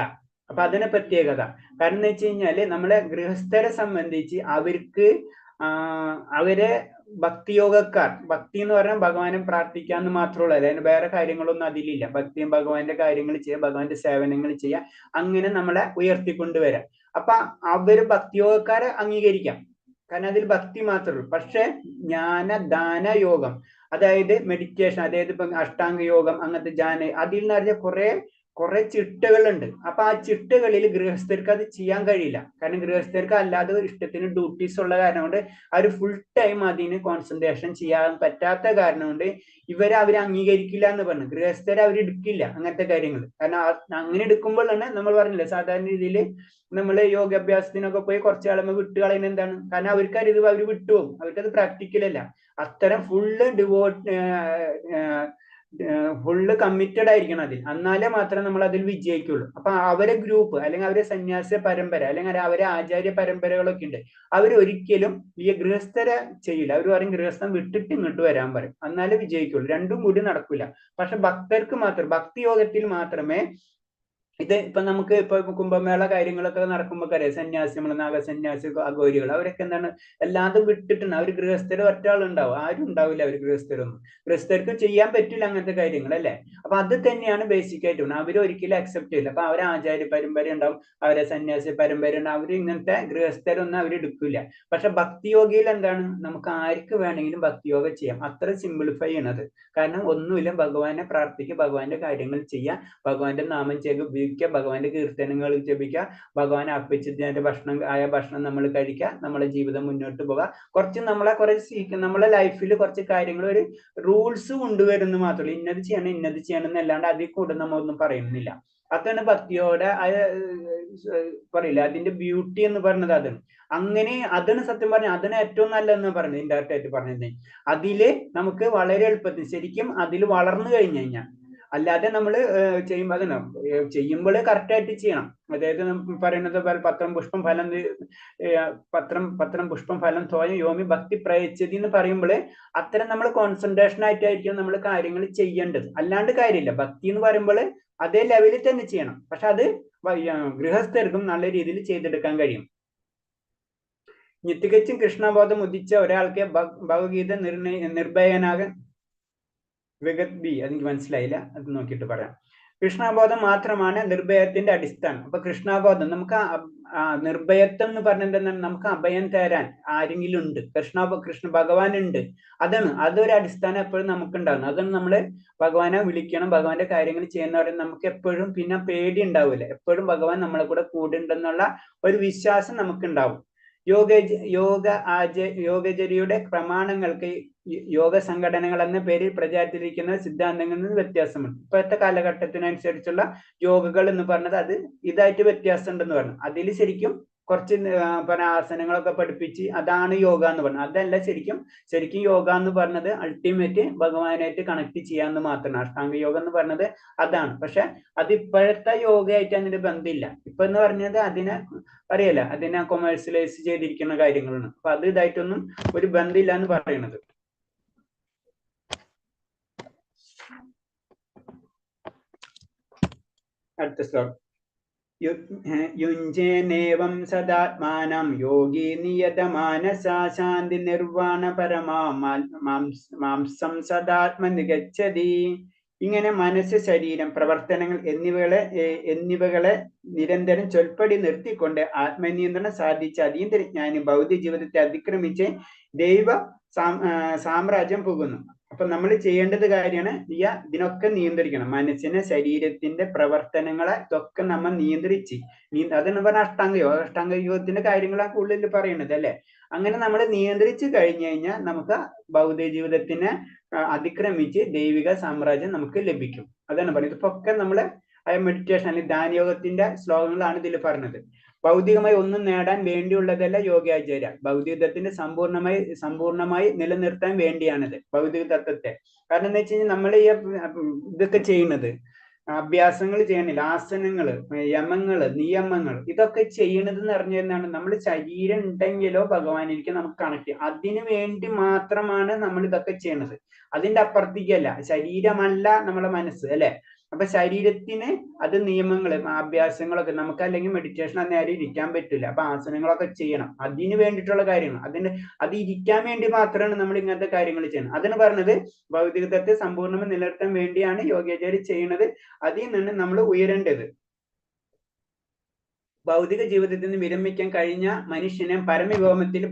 അപ്പൊ അതിന് പ്രത്യേകത. കാരണം എന്ന് വെച്ച് കഴിഞ്ഞാല് നമ്മളെ ഗൃഹസ്ഥരെ സംബന്ധിച്ച് അവരെ ഭക്തിയോഗക്കാർ, ഭക്തി എന്ന് പറഞ്ഞാൽ ഭഗവാനെ പ്രാർത്ഥിക്കാന്ന് മാത്രമുള്ളൂ, അതിന് വേറെ കാര്യങ്ങളൊന്നും അതിലില്ല. ഭക്തിയും ഭഗവാന്റെ കാര്യങ്ങൾ ചെയ്യുക, ഭഗവാന്റെ സേവനങ്ങൾ ചെയ്യുക, അങ്ങനെ നമ്മളെ ഉയർത്തിക്കൊണ്ടുവരാം. അപ്പൊ അവര് ഭക്തിയോഗക്കാരെ അംഗീകരിക്കാം, കാരണം അതിൽ ഭക്തി മാത്രമേ ഉള്ളൂ. പക്ഷെ ജ്ഞാനദാന യോഗം, അതായത് മെഡിറ്റേഷൻ, അതായത് ഇപ്പൊ അഷ്ടാംഗ യോഗം, അങ്ങനത്തെ അതിൽ നിന്ന് അറിഞ്ഞ കുറെ ചിട്ടകളുണ്ട്. അപ്പൊ ആ ചിട്ടകളിൽ ഗൃഹസ്ഥർക്ക് അത് ചെയ്യാൻ കഴിയില്ല. കാരണം ഗൃഹസ്ഥർക്ക് അല്ലാതെ ഇഷ്ടത്തിന് ഡ്യൂട്ടീസ് ഉള്ള കാരണം കൊണ്ട് അവർ ഫുൾ ടൈം അതിന് കോൺസെൻട്രേഷൻ ചെയ്യാൻ പറ്റാത്ത കാരണം കൊണ്ട് അവരെ അംഗീകരിക്കില്ല എന്ന് പറഞ്ഞു. ഗൃഹസ്ഥരെ അവർ എടുക്കില്ല അങ്ങനത്തെ കാര്യങ്ങൾ. കാരണം അങ്ങനെ എടുക്കുമ്പോഴാണ് നമ്മൾ പറഞ്ഞില്ലേ, സാധാരണ രീതിയിൽ നമ്മൾ യോഗാഭ്യാസത്തിനൊക്കെ പോയി കുറച്ച് ആളുമ്പോൾ വിട്ട് കളയുന്നത് എന്താണ്, കാരണം അവർക്കത് അവർ വിട്ടുപോകും, അവർക്കത് പ്രാക്ടിക്കലല്ല. അത്തരം ഫുള്ള് കമ്മിറ്റഡ് ആയിരിക്കണം അതിൽ, എന്നാലേ മാത്രമേ നമ്മൾ അതിൽ വിജയിക്കുള്ളൂ. അപ്പൊ അവരെ ഗ്രൂപ്പ് അല്ലെങ്കിൽ അവരെ സന്യാസ പരമ്പര അല്ലെങ്കിൽ അവരെ ആചാര്യ പരമ്പരകളൊക്കെ ഉണ്ട്, അവരൊരിക്കലും ഈ ഗൃഹസ്ഥരെ ചെയ്യില്ല. അവർ പറയും ഗൃഹസ്ഥം വിട്ടിട്ട് ഇങ്ങോട്ട് വരാൻ പറയും, എന്നാലേ വിജയിക്കുള്ളൂ. രണ്ടും കൂടി നടക്കില്ല. പക്ഷെ ഭക്തർക്ക് മാത്രം, ഭക്തി യോഗത്തിൽ മാത്രമേ ഇത് ഇപ്പൊ നമുക്ക് ഇപ്പൊ കുംഭമേള കാര്യങ്ങളൊക്കെ നടക്കുമ്പോൾ അറിയാം, സന്യാസികൾ, നാഗസന്യാസി, അഘോരികൾ, അവരൊക്കെ എന്താണ് എല്ലാതും വിട്ടിട്ടുണ്ട്. അവർ ഗൃഹസ്ഥര് ഒറ്റാളുണ്ടാവും, ആരും ഉണ്ടാവില്ല അവർ ഗൃഹസ്ഥരൊന്നും. ഗൃഹസ്ഥർക്ക് ചെയ്യാൻ പറ്റില്ല അങ്ങനത്തെ കാര്യങ്ങൾ അല്ലെ. അപ്പൊ അത് തന്നെയാണ് ബേസിക് ആയിട്ട് അവർ ഒരിക്കലും അക്സെപ്റ്റ് ചെയ്യില്ല. അപ്പൊ അവരെ ആചാര്യ പരമ്പര ഉണ്ടാവും, അവരെ സന്യാസി പരമ്പര ഉണ്ടാവും, അവർ ഇങ്ങനത്തെ ഗൃഹസ്ഥരൊന്നും അവരെടുക്കില്ല. പക്ഷെ ഭക്തിയോഗയിൽ എന്താണ്, നമുക്ക് ആർക്ക് വേണമെങ്കിലും ഭക്തിയോഗ ചെയ്യാം. അത്ര സിംപ്ലിഫൈ ചെയ്യണത്. കാരണം ഒന്നുമില്ല, ഭഗവാനെ പ്രാർത്ഥിക്കുക, ഭഗവാന്റെ കാര്യങ്ങൾ ചെയ്യാം, ഭഗവാന്റെ നാമം ചെയ്യുക, ഭഗവാന്റെ കീർത്തനങ്ങൾ ജപിക്കുക, ഭഗവാൻ അർപ്പിച്ചതിന്റെ ഭക്ഷണം നമ്മൾ കഴിക്കുക, നമ്മളെ ജീവിതം മുന്നോട്ട് പോവുക. കുറച്ച് നമ്മളെ ലൈഫിൽ കുറച്ച് കാര്യങ്ങൾ, ഒരു റൂൾസ് കൊണ്ടുവരുന്നു മാത്രമല്ല, ഇന്നത് ചെയ്യണം എന്നല്ലാണ്ട് അതിൽ കൂടുതൽ നമ്മളൊന്നും പറയുന്നില്ല. അതാണ് ഭക്തിയോടെ പറയില്ല, അതിന്റെ ബ്യൂട്ടി എന്ന് പറഞ്ഞത് അതാണ്. അങ്ങനെ അതാണ് സത്യം പറഞ്ഞ, അതാണ് ഏറ്റവും നല്ലതെന്ന് പറഞ്ഞത്. ഇൻഡയറക്റ്റ് ആയിട്ട് പറഞ്ഞത് അതില് നമുക്ക് വളരെ എളുപ്പത്തിൽ ശരിക്കും അതിൽ വളർന്നു കഴിഞ്ഞു കഴിഞ്ഞാൽ, അല്ലാതെ നമ്മൾ ചെയ്യുമ്പോൾ അതിന് ചെയ്യുമ്പോൾ കറക്റ്റായിട്ട് ചെയ്യണം. അതായത് പറയുന്നത് പത്രം പുഷ്പം ഫലം തോയ യോമി ഭക്തി പ്രയച്ചതി എന്ന് പറയുമ്പോൾ അത്തരം നമ്മൾ കോൺസെൻട്രേഷൻ ആയിട്ടായിരിക്കും നമ്മൾ കാര്യങ്ങൾ ചെയ്യേണ്ടത്, അല്ലാണ്ട് കാര്യമില്ല. ഭക്തി എന്ന് പറയുമ്പോൾ അതേ ലെവലിൽ തന്നെ ചെയ്യണം. പക്ഷെ അത് ഗൃഹസ്ഥർക്കും നല്ല രീതിയിൽ ചെയ്തെടുക്കാൻ കഴിയും. തികച്ചും കൃഷ്ണബോധം ഉദിച്ച ഒരാൾക്ക് ഭഗവത്ഗീത നിർഭയനാകാൻ വിഗത് അതെനിക്ക് മനസ്സിലായില്ല, അത് നോക്കിയിട്ട് പറയാം. കൃഷ്ണബോധം മാത്രമാണ് നിർഭയത്തിന്റെ അടിസ്ഥാനം. അപ്പൊ കൃഷ്ണബോധം നമുക്ക് നിർഭയത്വം എന്ന് പറഞ്ഞിട്ടുണ്ടെങ്കിൽ നമുക്ക് അഭയം തരാൻ ആരെങ്കിലും ഉണ്ട്, കൃഷ്ണ ഭഗവാൻ ഉണ്ട്. അതൊരു അടിസ്ഥാനം എപ്പോഴും നമുക്ക് ഉണ്ടാകുന്നു. അതാണ് നമ്മള് ഭഗവാനെ വിളിക്കണം, ഭഗവാന്റെ കാര്യങ്ങൾ ചെയ്യുന്നവരെ നമുക്ക് എപ്പോഴും പിന്നെ പേടി ഉണ്ടാവില്ല. എപ്പോഴും ഭഗവാൻ നമ്മളെ കൂടെ കൂടെ ഉണ്ടെന്നുള്ള ഒരു വിശ്വാസം നമുക്ക് ഉണ്ടാവും. യോഗചര്യയുടെ പ്രമാണങ്ങൾക്ക് യോഗ സംഘടനകൾ എന്ന പേരിൽ പ്രചാരത്തിലിരിക്കുന്ന സിദ്ധാന്തങ്ങളിൽ നിന്ന് വ്യത്യാസമുണ്ട്. ഇപ്പോഴത്തെ കാലഘട്ടത്തിനനുസരിച്ചുള്ള യോഗകൾ എന്ന് പറഞ്ഞത് അത് ഇതായിട്ട് വ്യത്യാസം ഉണ്ടെന്ന് പറഞ്ഞു. അതിൽ ശരിക്കും കുറച്ച് ആസനങ്ങളൊക്കെ പഠിപ്പിച്ച് അതാണ് യോഗ എന്ന് പറഞ്ഞത്. അതല്ല ശരിക്കും യോഗ എന്ന് പറഞ്ഞത് അൾട്ടിമേറ്റ് ഭഗവാനായിട്ട് കണക്ട് ചെയ്യാന്ന് മാത്രമാണ്. അഷ്ടാംഗ യോഗ എന്ന് പറഞ്ഞത് അതാണ്. പക്ഷെ അത് ഇപ്പോഴത്തെ യോഗയായിട്ട് അതിന് ബന്ധമില്ല. ഇപ്പൊ എന്ന് പറഞ്ഞത് അതിനെ കൊമേഴ്സ്യലൈസ് ചെയ്തിരിക്കുന്ന കാര്യങ്ങളാണ്. അപ്പൊ അത് ഇതായിട്ടൊന്നും ഒരു ബന്ധമില്ല എന്ന് പറയുന്നത്. അടുത്ത ശ്ലോകം. യുഞ്ജേനേവം സദാത്മാനം യോഗി നിയതമാനസാ ശാന്തി നിർവാണ പരമാംസം സദാത്മനിഗച്ഛതി. ഇങ്ങനെ മനസ്സ്, ശരീരം, പ്രവർത്തനങ്ങൾ എന്നിവകളെ നിരന്തരം ചൊൽപ്പടി നിർത്തിക്കൊണ്ട് ആത്മനിയന്ത്രണം സാധിച്ച അതീന്ദ്രജ്ഞാനി ഭൗതിക ജീവിതത്തെ അതിക്രമിച്ച് ദൈവ സാമ്രാജ്യം പോകുന്നു. അപ്പൊ നമ്മൾ ചെയ്യേണ്ടത് കാര്യമാണ് ഇതിനൊക്കെ നിയന്ത്രിക്കണം. മനസ്സിനെ, ശരീരത്തിന്റെ പ്രവർത്തനങ്ങളെ ഇതൊക്കെ നമ്മൾ നിയന്ത്രിച്ച് അതെന്ന് പറഞ്ഞാൽ അഷ്ടാംഗ യോഗത്തിന്റെ കാര്യങ്ങളാണ് കൂടുതൽ പറയുന്നത് അല്ലെ. അങ്ങനെ നമ്മൾ നിയന്ത്രിച്ചു കഴിഞ്ഞു കഴിഞ്ഞാൽ നമുക്ക് ഭൗതിക ജീവിതത്തിനെ അതിക്രമിച്ച് ദൈവിക സാമ്രാജ്യം നമുക്ക് ലഭിക്കും. അതാണ് പറയുന്നത്. ഇപ്പൊ ഒക്കെ നമ്മള് മെഡിറ്റേഷൻ അല്ലെങ്കിൽ ധ്യാനയോഗത്തിന്റെ ശ്ലോകങ്ങളാണ് ഇതിൽ പറഞ്ഞത്. ഭൗതികമായി ഒന്നും നേടാൻ വേണ്ടിയുള്ളതല്ല യോഗാചാര്യ. ഭൗതികതത്തിന്റെ സമ്പൂർണമായി നിലനിർത്താൻ വേണ്ടിയാണിത് ഭൗതിക തത്വത്തെ. കാരണം എന്താ വെച്ച് കഴിഞ്ഞാൽ നമ്മൾ ഈ ഇതൊക്കെ ചെയ്യുന്നത് അഭ്യാസങ്ങൾ ചെയ്യണില്ല, ആസനങ്ങള്, യമങ്ങള്, നിയമങ്ങൾ ഇതൊക്കെ ചെയ്യണത് എന്ന് പറഞ്ഞു കഴിഞ്ഞാൽ നമ്മൾ ശരീരം ഉണ്ടെങ്കിലോ ഭഗവാനിലേക്ക് നമുക്ക് കണക്ട് ചെയ്യാം. അതിനു വേണ്ടി മാത്രമാണ് നമ്മൾ ഇതൊക്കെ ചെയ്യണത്. അതിന്റെ അപ്പുറത്തേക്കല്ല. ശരീരമല്ല നമ്മളെ മനസ്സ് അല്ലെ. അപ്പൊ ശരീരത്തിന് അത് നിയമങ്ങള്, അഭ്യാസങ്ങളൊക്കെ നമുക്ക് അല്ലെങ്കിൽ മെഡിറ്റേഷൻ നേരെ ഇരിക്കാൻ പറ്റില്ല. അപ്പൊ ആസനങ്ങളൊക്കെ ചെയ്യണം. അതിന് വേണ്ടിയിട്ടുള്ള കാര്യങ്ങൾ. അത് ഇരിക്കാൻ വേണ്ടി മാത്രമാണ് നമ്മൾ ഇങ്ങനത്തെ കാര്യങ്ങൾ ചെയ്യണം. അതിന് പറഞ്ഞത് ഭൗതികത്തെ സമ്പൂർണ്ണമായി നിലനിർത്താൻ വേണ്ടിയാണ് യോഗാചാര്യ ചെയ്യുന്നത്. അതിൽ നിന്ന് നമ്മൾ ഉയരേണ്ടത്. ഭൗതിക ജീവിതത്തിൽ നിന്ന് വിരമിക്കാൻ കഴിഞ്ഞ മനുഷ്യനെ പരമവിഭവത്തിൽ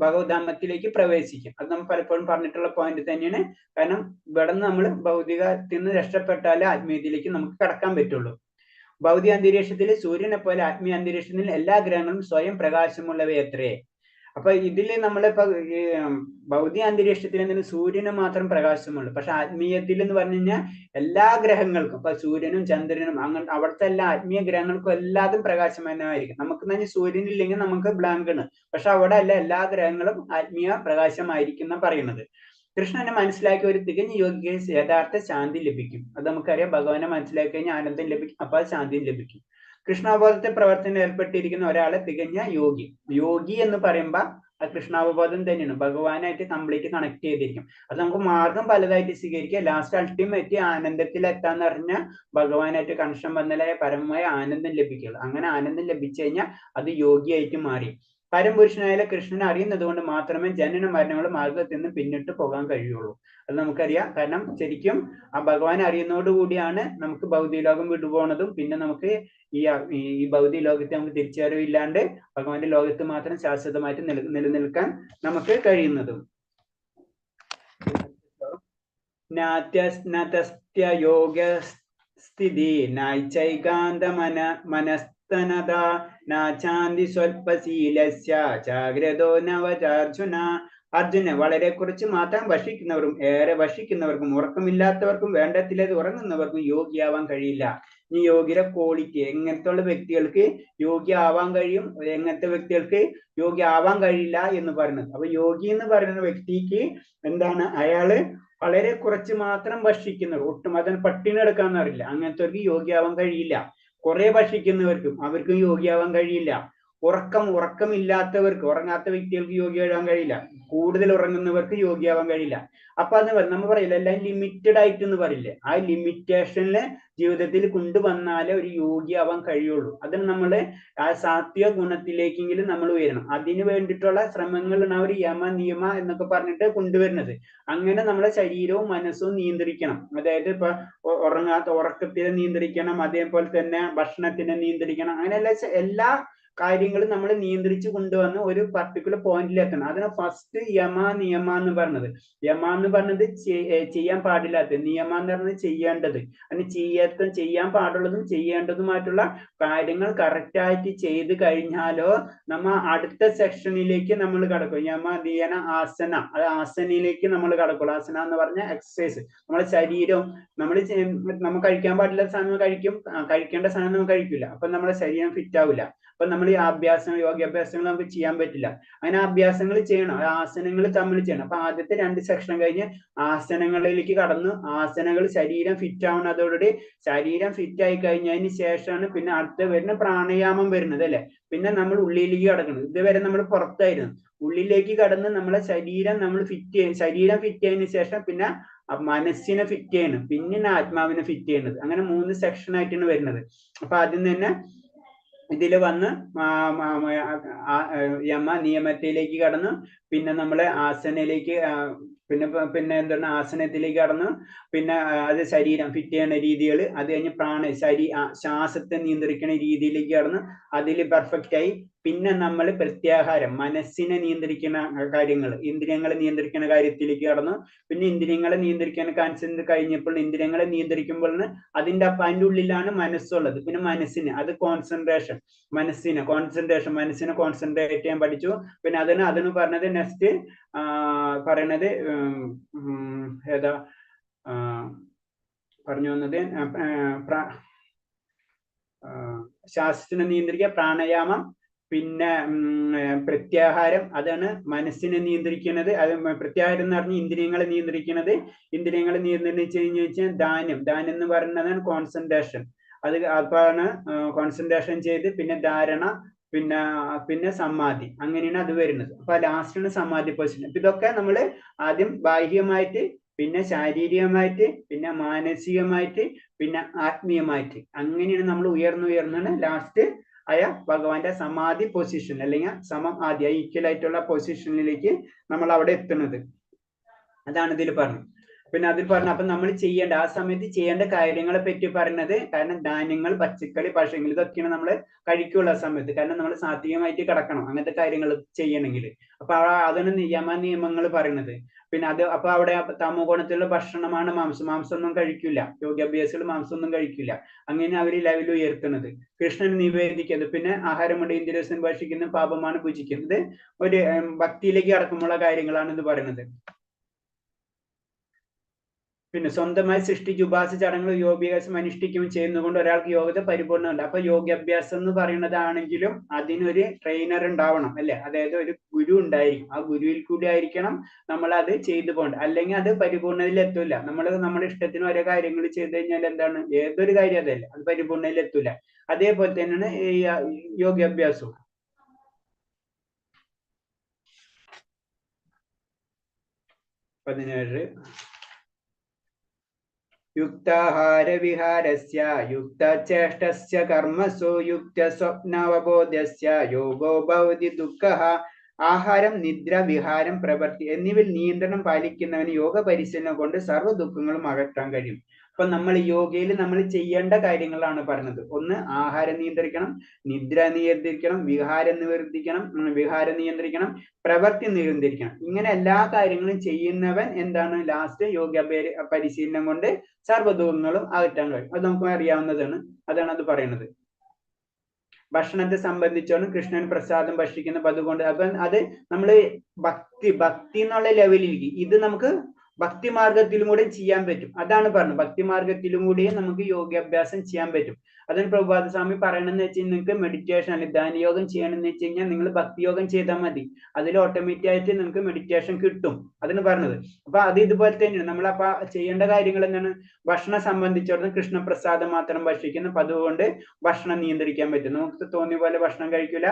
ഭഗവധാമത്തിലേക്ക് പ്രവേശിക്കും. അത് നമ്മൾ പലപ്പോഴും പറഞ്ഞിട്ടുള്ള പോയിന്റ് തന്നെയാണ്. കാരണം ഇവിടെ നമ്മൾ ഭൗതികത്തിൽ നിന്ന് രക്ഷപ്പെട്ടാലേ ആത്മീയത്തിലേക്ക് നമുക്ക് കടക്കാൻ പറ്റുള്ളൂ. ഭൗതിക അന്തരീക്ഷത്തിൽ സൂര്യനെ പോലെ ആത്മീയ അന്തരീക്ഷത്തിൽ എല്ലാ ഗ്രഹങ്ങളും സ്വയം പ്രകാശമുള്ളവയത്രേ. അപ്പൊ ഇതില് നമ്മളിപ്പോ ഭൗതിക അന്തരീക്ഷത്തിൽ നിന്ന് സൂര്യന് മാത്രം പ്രകാശമുള്ളൂ. പക്ഷെ ആത്മീയത്തിൽ എന്ന് പറഞ്ഞു കഴിഞ്ഞാൽ എല്ലാ ഗ്രഹങ്ങൾക്കും, ഇപ്പൊ സൂര്യനും ചന്ദ്രനും അങ്ങനെ അവിടുത്തെ എല്ലാ ആത്മീയ ഗ്രഹങ്ങൾക്കും എല്ലാതും പ്രകാശമായിരിക്കും. നമുക്ക് തന്നെ സൂര്യനില്ലെങ്കിൽ നമുക്ക് ബ്ലാങ്ക് ആണ്. പക്ഷെ അവിടെ അല്ല, എല്ലാ ഗ്രഹങ്ങളും ആത്മീയ പ്രകാശമായിരിക്കും എന്നാണ് പറയുന്നത്. കൃഷ്ണനെ മനസ്സിലാക്കിയ ഒരു തികഞ്ഞ യോഗിക്ക് യഥാർത്ഥ ശാന്തി ലഭിക്കും. അത് നമുക്കറിയാം. ഭഗവാനെ മനസ്സിലാക്കി കഴിഞ്ഞാൽ ആനന്ദം ലഭിക്കും, അപ്പോൾ ശാന്തിയും ലഭിക്കും. കൃഷ്ണാവബോധത്തെ പ്രവർത്തനം ഏർപ്പെട്ടിരിക്കുന്ന ഒരാളെ തികഞ്ഞ യോഗി എന്ന് പറയുമ്പോൾ ആ കൃഷ്ണാവബോധം തന്നെയാണ്. ഭഗവാനായിട്ട് കംപ്ലീറ്റ് കണക്ട് ചെയ്തിരിക്കും. അത് നമുക്ക് മാർഗം പലതായിട്ട് സ്വീകരിക്കുക. ലാസ്റ്റ് അൾട്ടിമേറ്റ് ആനന്ദത്തിൽ എത്താന്ന് പറഞ്ഞാൽ ഭഗവാനായിട്ട് കണക്ഷൻ വന്നാലേ പരമമായ ആനന്ദം ലഭിക്കുള്ളൂ. അങ്ങനെ ആനന്ദം ലഭിച്ചു കഴിഞ്ഞാൽ അത് യോഗിയായിട്ട് മാറി. പരംപുരുഷനായ കൃഷ്ണനെ അറിയുന്നത് കൊണ്ട് മാത്രമേ ജനന മരണങ്ങൾ മാർഗത്തിൽ നിന്ന് പിന്നിട്ട് പോകാൻ കഴിയുള്ളൂ. അത് നമുക്കറിയാം. കാരണം ശരിക്കും ആ ഭഗവാനെ അറിയുന്നതോടുകൂടിയാണ് നമുക്ക് ഭൗതിക ലോകം വിട്ടുപോകുന്നതും പിന്നെ നമുക്ക് ഈ ഭൗതിക ലോകത്തെ നമുക്ക് തിരിച്ചറിവില്ലാണ്ട് ഭഗവാന്റെ ലോകത്ത് മാത്രം ശാശ്വതമായിട്ട് നിലനിൽക്കാൻ നമുക്ക് കഴിയുന്നതും. യോഗസ്ഥിതി നൈചൈകാന്ത മനസ്തനത നാചാന്തി സ്വൽപശീലസ്യ ജാഗ്രതോ നവചാർജുന. അർജുന, വളരെ കുറച്ച് മാത്രം ഭക്ഷിക്കുന്നവർക്കും ഏറെ ഭക്ഷിക്കുന്നവർക്കും ഉറക്കമില്ലാത്തവർക്കും വേണ്ടത്തിലേത് ഉറങ്ങുന്നവർക്കും യോഗിയാവാൻ കഴിയില്ല. ഈ യോഗിയുടെ ക്വാളിറ്റി എങ്ങനത്തെ ഉള്ള വ്യക്തികൾക്ക് യോഗി ആവാൻ കഴിയും, എങ്ങനത്തെ വ്യക്തികൾക്ക് യോഗി ആവാൻ കഴിയില്ല എന്ന് പറയുന്നത്. അപ്പൊ യോഗി എന്ന് പറയുന്ന വ്യക്തിക്ക് എന്താണ്, അയാള് വളരെ കുറച്ച് മാത്രം ഭക്ഷിക്കുന്നവർ, ഒട്ടും അതിന് പട്ടിണി എടുക്കാന്ന് അറിയില്ല, അങ്ങനത്തെ യോഗി ആവാൻ കഴിയില്ല. കുറെ ഭക്ഷിക്കുന്നവർക്കും അവർക്കും യോഗിയാവാൻ കഴിയില്ല. ഉറക്കമില്ലാത്തവർക്ക്, ഉറങ്ങാത്ത വ്യക്തികൾക്ക് യോഗിയാവാൻ കഴിയില്ല. കൂടുതൽ ഉറങ്ങുന്നവർക്ക് യോഗിയാവാൻ കഴിയില്ല. അപ്പൊ അത് നമ്മൾ പറയില്ല, എല്ലാം ലിമിറ്റഡ് ആയിട്ട് എന്ന് പറയില്ലേ, ആ ലിമിറ്റേഷനില് ജീവിതത്തിൽ കൊണ്ടുവന്നാലേ ഒരു യോഗിയാവാൻ കഴിയുള്ളൂ. അതിന് നമ്മൾ ആ സാത്വിക ഗുണത്തിലേക്കെങ്കിലും നമ്മൾ ഉയരണം. അതിന് വേണ്ടിയിട്ടുള്ള ശ്രമങ്ങളാണ് ആ ഒരു യമ നിയമ എന്നൊക്കെ പറഞ്ഞിട്ട് കൊണ്ടുവരുന്നത്. അങ്ങനെ നമ്മളെ ശരീരവും മനസ്സും നിയന്ത്രിക്കണം. അതായത് ഇപ്പൊ ഉറക്കത്തിനെ നിയന്ത്രിക്കണം, അതേപോലെ തന്നെ ഭക്ഷണത്തിനെ നിയന്ത്രിക്കണം. അങ്ങനെയുള്ള എല്ലാ കാര്യങ്ങളും നമ്മൾ നിയന്ത്രിച്ചു കൊണ്ടുവന്ന് ഒരു പർട്ടിക്കുലർ പോയിന്റിൽ എത്തണം. അതിന് ഫസ്റ്റ് യമ നിയമ എന്ന് പറഞ്ഞത്. യമ എന്ന് പറഞ്ഞത് ചെയ്യാൻ പാടില്ലാത്തത്, നിയമ എന്ന് പറഞ്ഞത് ചെയ്യേണ്ടത്. അതിന് ചെയ്യാൻ പാടുള്ളതും ചെയ്യേണ്ടതുമായിട്ടുള്ള കാര്യങ്ങൾ കറക്റ്റായിട്ട് ചെയ്ത് കഴിഞ്ഞാലോ നമ്മ അടുത്ത സെക്ഷനിലേക്ക് നമ്മൾ കടക്കും. യമ നിയന ആസന, അത് ആസനയിലേക്ക് നമ്മൾ കടക്കുള്ളൂ. ആസന എന്ന് പറഞ്ഞ എക്സസൈസ്. നമ്മുടെ ശരീരവും നമ്മൾ കഴിക്കാൻ പാടില്ല സാധനം കഴിക്കും, കഴിക്കേണ്ട സാധനം നമ്മൾ കഴിക്കില്ല. അപ്പൊ നമ്മുടെ ശരീരം ഫിറ്റ് ആവില്ല. അപ്പൊ നമ്മൾ ഈ യോഗാഭ്യാസങ്ങൾ നമുക്ക് ചെയ്യാൻ പറ്റില്ല. അങ്ങനെ അഭ്യാസങ്ങൾ ചെയ്യണം, ആസനങ്ങൾ തമ്മിൽ ചെയ്യണം. അപ്പൊ ആദ്യത്തെ 2 സെക്ഷൻ കഴിഞ്ഞ് ആസനങ്ങളിലേക്ക് കടന്നു. ആസനകൾ ശരീരം ഫിറ്റ് ആവുന്നതോടുകൂടി ശരീരം ഫിറ്റ് ആയി കഴിഞ്ഞതിന് ശേഷമാണ് പിന്നെ അടുത്ത വരുന്ന പ്രാണായാമം വരുന്നത്, അല്ലെ? പിന്നെ നമ്മൾ ഉള്ളിലേക്ക് കടക്കുന്നത്. ഇതുവരെ നമ്മൾ പുറത്തായിരുന്നു. ഉള്ളിലേക്ക് കടന്ന് നമ്മളെ ശരീരം ഫിറ്റ് ആയതിനു ശേഷം പിന്നെ മനസ്സിനെ ഫിറ്റ് ചെയ്യണം, പിന്നെ ആത്മാവിനെ ഫിറ്റ് ചെയ്യുന്നത്. അങ്ങനെ 3 സെക്ഷൻ ആയിട്ടാണ് വരുന്നത്. അപ്പൊ ആദ്യം തന്നെ ഇതിൽ വന്ന് യമ നിയമത്തിലേക്ക് കടന്നു. പിന്നെ നമ്മള് ആസനയിലേക്ക് പിന്നെ എന്താണ് ആസനത്തിലേക്ക് കടന്നു. പിന്നെ അത് ശരീരം ഫിറ്റ് ചെയ്യുന്ന രീതികൾ, അത് കഴിഞ്ഞ് ശ്വാസത്തെ നിയന്ത്രിക്കുന്ന രീതിയിലേക്ക് കടന്നു. അതിൽ പെർഫെക്റ്റ് ആയി. പിന്നെ നമ്മൾ പ്രത്യാഹാരം, മനസ്സിനെ നിയന്ത്രിക്കുന്ന കാര്യങ്ങൾ, ഇന്ദ്രിയങ്ങളെ നിയന്ത്രിക്കുന്ന കാര്യത്തിലേക്ക് കടന്നു. പിന്നെ ഇന്ദ്രിയങ്ങളെ നിയന്ത്രിക്കാൻ കഴിഞ്ഞപ്പോൾ ഇന്ദ്രിയങ്ങളെ നിയന്ത്രിക്കുമ്പോൾ അതിന്റെ ഉള്ളിലാണ് മനസ്സുള്ളത്. പിന്നെ മനസ്സിന് അത് മനസ്സിനെ കോൺസെൻട്രേറ്റ് ചെയ്യാൻ പഠിച്ചു. പിന്നെ അതിന് പറഞ്ഞത് നെക്സ്റ്റ് പറയണത് ഏതാ പറഞ്ഞു വന്നത്, ശ്വാസത്തിനെ നിയന്ത്രിക്കുക, പ്രാണായാമം, പിന്നെ പ്രത്യാഹാരം, അതാണ് മനസ്സിനെ നിയന്ത്രിക്കുന്നത്. അത് പ്രത്യാഹാരം എന്ന് പറഞ്ഞാൽ ഇന്ദ്രിയങ്ങളെ നിയന്ത്രിക്കുന്നത്. ഇന്ദ്രിയങ്ങളെ നിയന്ത്രിച്ചു കഴിഞ്ഞാൽ ധാനം എന്ന് പറയുന്നതാണ് കോൺസെൻട്രേഷൻ. അപ്പാണ് കോൺസെൻട്രേഷൻ ചെയ്ത് പിന്നെ ധാരണ, പിന്നെ സമാധി, അങ്ങനെയാണ് അത് വരുന്നത്. അപ്പൊ ലാസ്റ്റാണ് സമാധി പൊസിഷൻ. അപ്പൊ ഇതൊക്കെ നമ്മൾ ആദ്യം ബാഹ്യമായിട്ട്, പിന്നെ ശാരീരികമായിട്ട്, പിന്നെ മാനസികമായിട്ട്, പിന്നെ ആത്മീയമായിട്ട്, അങ്ങനെയാണ് നമ്മൾ ഉയർന്നാണ് ലാസ്റ്റ് ആയ ഭഗവാന്റെ സമാധി പൊസിഷൻ, അല്ലെങ്കിൽ സമം ആദ്യ ഈക്വൽ ആയിട്ടുള്ള പൊസിഷനിലേക്ക് നമ്മൾ അവിടെ എത്തുന്നത്. അതാണ് ഇതിൽ പറഞ്ഞത്. പിന്നെ അതിൽ പറഞ്ഞു അപ്പൊ നമ്മൾ ആ സമയത്ത് ചെയ്യേണ്ട കാര്യങ്ങളെ പറ്റി പറയുന്നത്. കാരണം ധാന്യങ്ങൾ, പച്ചക്കറി, ഭക്ഷണങ്ങൾ ഇതൊക്കെയാണ് നമ്മൾ കഴിക്കുള്ള സമയത്ത്. കാരണം നമ്മൾ സാത്വികമായിട്ട് കിടക്കണം അങ്ങനത്തെ കാര്യങ്ങൾ ചെയ്യണമെങ്കിൽ. അപ്പൊ അതാണ് നിയമങ്ങൾ പറയുന്നത്. പിന്നെ അപ്പൊ അവിടെ തമോ ഗുണത്തിലുള്ള ഭക്ഷണമാണ് മാംസം ഒന്നും കഴിക്കില്ല. യോഗാഭ്യാസികൾ മാംസമൊന്നും കഴിക്കില്ല. അങ്ങനെ അവർ ലെവൽ ഉയർത്തുന്നത്. കൃഷ്ണൻ നിവേദിക്കുന്നത്. പിന്നെ ആഹാരമുണ്ട് ഇന്ദ്രിയസുഖം ഭക്ഷിക്കുന്ന പാപമാണ് ഭുജിക്കുന്നത്. ഒരു ഭക്തിയിലേക്ക് കടക്കുമ്പോഴുള്ള കാര്യങ്ങളാണ് ഇത് പറയുന്നത്. പിന്നെ സ്വന്തമായി സൃഷ്ടിച്ച് ഉപാസ ചടങ്ങുകൾ യോഗാഭ്യാസം അനുഷ്ഠിക്കുകയും ചെയ്യുന്നതുകൊണ്ട് ഒരാൾക്ക് യോഗത പരിപൂർണ്ണമല്ല. അപ്പൊ യോഗാഭ്യാസം എന്ന് പറയുന്നതാണെങ്കിലും അതിനൊരു ട്രെയിനർ ഉണ്ടാവണം, അല്ലെ? അതായത് ഒരു ഗുരു ഉണ്ടായിരിക്കും. ആ ഗുരുവിൽ കൂടി ആയിരിക്കണം നമ്മൾ അത് ചെയ്തു പോകേണ്ടത്. അല്ലെങ്കിൽ അത് പരിപൂർണ്ണതയിൽ എത്തൂല. നമ്മുടെ ഇഷ്ടത്തിന് ഓരോ കാര്യങ്ങൾ ചെയ്തു കഴിഞ്ഞാൽ എന്താണ്, ഏതൊരു കാര്യം അതല്ല, അത് പരിപൂർണ്ണതയിൽ എത്തൂല. അതേപോലെ തന്നെയാണ് ഈ യോഗാഭ്യാസവും. 17 യുക്താഹാര വിഹാരസ്യ യുക്തചേഷ്ടസ്യ കർമ്മസു യുക്തസ്വപ്നാവബോധസ്യ യോഗോ ഭവതി ദുഃഖഃ. ആഹാരം, നിദ്ര, വിഹാരം, പ്രവൃത്തി എന്നിവയിൽ നിയന്ത്രണം പാലിക്കുന്നവന് യോഗ പരിശീലനം കൊണ്ട് സർവ്വ ദുഃഖങ്ങളും അകറ്റാൻ കഴിയും. അപ്പൊ നമ്മൾ യോഗയിൽ നമ്മൾ ചെയ്യേണ്ട കാര്യങ്ങളാണ് പറഞ്ഞത്. ഒന്ന്, ആഹാരം നിയന്ത്രിക്കണം, നിദ്ര നിയന്ത്രിക്കണം, വിഹാരം നിയന്ത്രിക്കണം, പ്രവൃത്തി നിയന്ത്രിക്കണം. ഇങ്ങനെ എല്ലാ കാര്യങ്ങളും ചെയ്യുന്നവൻ എന്താണ് ലാസ്റ്റ് യോഗ പരിശീലനം കൊണ്ട് സർവ്വദുഃഖങ്ങളും അകറ്റാൻ കഴിയും. അത് നമുക്ക് അറിയാവുന്നതാണ്. അതാണ് അത് പറയുന്നത്. ഭക്ഷണത്തെ സംബന്ധിച്ചാണ് കൃഷ്ണൻ പ്രസാദം ഭക്ഷിക്കുന്നത്. അതുകൊണ്ട് അത് നമ്മള് ഭക്തി എന്നുള്ള ലെവലിലേക്ക് ഇത് നമുക്ക് ഭക്തി മാർഗത്തിലും കൂടെ ചെയ്യാൻ പറ്റും. അതാണ് പറഞ്ഞത്, ഭക്തി മാർഗത്തിലും കൂടിയും നമുക്ക് യോഗാഭ്യാസം ചെയ്യാൻ പറ്റും. അതിന് പ്രഭുപാദ സ്വാമി പറയണമെന്ന് വെച്ചാൽ നിങ്ങൾക്ക് മെഡിറ്റേഷൻ അല്ലെങ്കിൽ ധ്യാനയോഗം ചെയ്യണമെന്ന് വെച്ച് കഴിഞ്ഞാൽ നിങ്ങൾ ഭക്തിയോഗം ചെയ്താൽ മതി, അതിൽ ഓട്ടോമാറ്റിക് ആയിട്ട് നിങ്ങൾക്ക് മെഡിറ്റേഷൻ കിട്ടും, അതിന് പറഞ്ഞത്. അപ്പൊ അത് ഇതുപോലെ തന്നെയാണ്. നമ്മളപ്പോ ചെയ്യേണ്ട കാര്യങ്ങൾ എന്താണ്? ഭക്ഷണം സംബന്ധിച്ചിടത്തോളം കൃഷ്ണപ്രസാദം മാത്രം ഭക്ഷിക്കുന്ന പതിവ് കൊണ്ട് ഭക്ഷണം നിയന്ത്രിക്കാൻ പറ്റും. നമുക്ക് തോന്നിയ പോലെ ഭക്ഷണം കഴിക്കില്ല,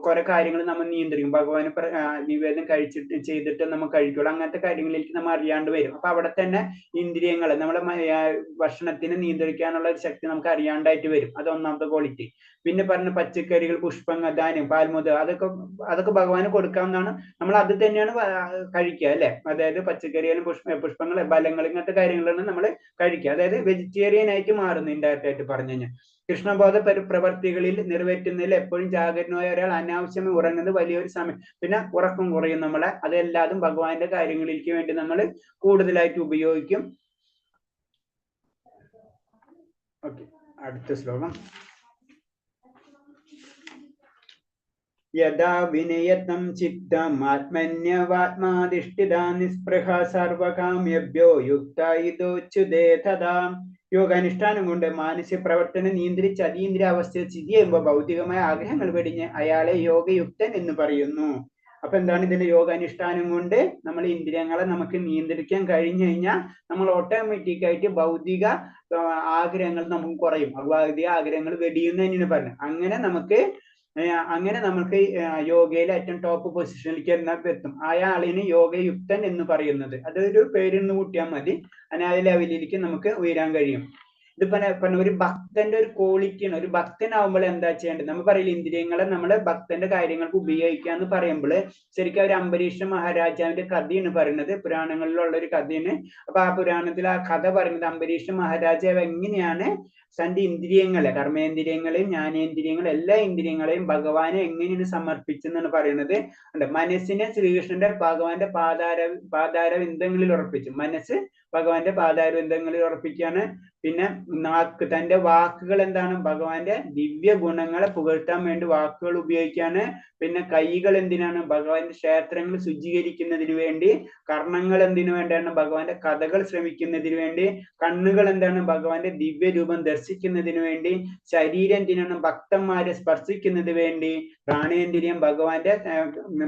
കുറെ കാര്യങ്ങൾ നമ്മൾ നിയന്ത്രിക്കും. ഭഗവാന് നിവേദനം കഴിച്ചിട്ട് ചെയ്തിട്ട് നമ്മൾ കഴിക്കുള്ളൂ, അങ്ങനത്തെ കാര്യങ്ങളിലേക്ക് നമ്മൾ അറിയാണ്ട് വരും. അപ്പൊ അവിടെ തന്നെ ഇന്ദ്രിയങ്ങൾ നമ്മളെ ഭക്ഷണത്തിന് നിയന്ത്രിക്കാനുള്ള ഒരു ശക്തി നമുക്ക് അറിയാണ്ടായിട്ട് വരും. അത് ഒന്നാമത്തെ ക്വാളിറ്റി. പിന്നെ പറഞ്ഞ പച്ചക്കറികൾ, പുഷ്പങ്ങൾ, ധാന്യം, പാൽമുത, അതൊക്കെ ഭഗവാന് കൊടുക്കാവുന്നതാണ്. നമ്മൾ അത് തന്നെയാണ് കഴിക്കുക അല്ലെ. അതായത് പച്ചക്കറികളും പുഷ്പങ്ങൾ, ഫലങ്ങൾ, ഇങ്ങനത്തെ കാര്യങ്ങളാണ് നമ്മൾ കഴിക്കുക. അതായത് വെജിറ്റേറിയൻ ആയിട്ട് മാറുന്നു ഇൻഡയറക്റ്റ് ആയിട്ട് പറഞ്ഞു കഴിഞ്ഞാൽ. കൃഷ്ണബോധ പ്രവർത്തികളിൽ നിറവേറ്റുന്നതിൽ എപ്പോഴും ജാഗരനായ ഒരാൾ അനാവശ്യമായി ഉറങ്ങുന്നത് വലിയൊരു സമയം, പിന്നെ ഉറക്കം കുറയും നമ്മളെ. അതെല്ലാതും ഭഗവാന്റെ കാര്യങ്ങളിലേക്ക് വേണ്ടി നമ്മൾ കൂടുതലായിട്ട് ഉപയോഗിക്കും. ഓക്കെ, അടുത്ത ശ്ലോകം. യഥാ വിനയതം ചിത്തം ആത്മന്യവാത്മാധിഷ്ഠിതാ നിസ്പൃഹ സർവകാമ്യഭ്യോ യുക്ത ഇതോച്യുതേ തഥാ. യോഗാനുഷ്ഠാനം കൊണ്ട് മാനസിക പ്രവർത്തനം നിയന്ത്രിച്ച് അതീന്ദ്രിയ അവസ്ഥയിൽ സ്ഥിതി ചെയ്യുമ്പോൾ ഭൗതികമായ ആഗ്രഹങ്ങൾ വെടിഞ്ഞ് അയാളെ യോഗയുക്തൻ എന്ന് പറയുന്നു. അപ്പൊ എന്താണ് ഇതിന്റെ യോഗാനുഷ്ഠാനം കൊണ്ട് നമ്മൾ ഇന്ദ്രിയങ്ങളെ നമുക്ക് നിയന്ത്രിക്കാൻ കഴിഞ്ഞു കഴിഞ്ഞാൽ നമ്മൾ ഓട്ടോമാറ്റിക് ആയിട്ട് ഭൗതിക ആഗ്രഹങ്ങൾ നമുക്ക് കുറയും. ഭൗതിക ആഗ്രഹങ്ങൾ വെടിയുന്നതിന് പറഞ്ഞു. അങ്ങനെ നമുക്ക് യോഗയിൽ ഏറ്റവും ടോപ്പ് പൊസിഷനിലേക്ക് എത്തും. അയാളിന് യോഗയുക്തൻ എന്ന് പറയുന്നത്. അതൊരു പേരിന്ന് കൂട്ടിയാൽ മതി, ആ ലെവലിലേക്ക് നമുക്ക് ഉയരാൻ കഴിയും. ഇത് പറഞ്ഞ ഒരു ഭക്തന്റെ ഒരു ക്വാളിറ്റിയാണ്. ഒരു ഭക്തനാവുമ്പോൾ എന്താ ചെയ്യേണ്ടത്? നമ്മൾ പറയില്ല ഇന്ദ്രിയങ്ങളെ നമ്മൾ ഭക്തന്റെ കാര്യങ്ങൾക്ക് ഉപയോഗിക്കുക എന്ന് പറയുമ്പോൾ ശരിക്കും ഒരു അംബരീഷ മഹാരാജാവിന്റെ കഥയാണ് പറയുന്നത്, പുരാണങ്ങളിലുള്ള ഒരു കഥയാണ്. അപ്പൊ ആ പുരാണത്തിൽ ആ കഥ പറയുന്നത് അംബരീഷ മഹാരാജാവ് എങ്ങനെയാണ് തന്റെ ഇന്ദ്രിയങ്ങളെ, കർമ്മേന്ദ്രിയങ്ങളെയും ജ്ഞാനേന്ദ്രിയങ്ങളെയും എല്ലാ ഇന്ദ്രിയങ്ങളെയും ഭഗവാനെ എങ്ങനെയാണ് സമർപ്പിച്ചെന്നാണ് പറയുന്നത്. മനസ്സിനെ ശ്രീകൃഷ്ണന്റെ ഭഗവാന്റെ പാതാരവിന്ദങ്ങളിൽ ഉറപ്പിച്ചു. മനസ്സ് ഭഗവാന്റെ പാതാരവിന്ദങ്ങളിൽ ഉറപ്പിക്കുകയാണ്. പിന്നെ നാക്ക്, തന്റെ വാക്കുകൾ എന്താണ്? ഭഗവാന്റെ ദിവ്യ ഗുണങ്ങളെ പുകഴ്ത്താൻ വേണ്ടി വാക്കുകൾ ഉപയോഗിക്കാണ്. പിന്നെ കൈകൾ എന്തിനാണ്? ഭഗവാന്റെ ക്ഷേത്രങ്ങൾ ശുചീകരിക്കുന്നതിന് വേണ്ടി. കർണങ്ങൾ എന്തിനു വേണ്ടിയാണ്? ഭഗവാന്റെ കഥകൾ ശ്രമിക്കുന്നതിന് വേണ്ടി. കണ്ണുകൾ എന്താണ്? ഭഗവാന്റെ ദിവ്യ രൂപം ദർശിക്കുന്നതിന് വേണ്ടി. ശരീരം എന്തിനാണ്? ഭക്തന്മാരെ സ്പർശിക്കുന്നതിന് വേണ്ടി. പ്രാണേന്ദ്രിയം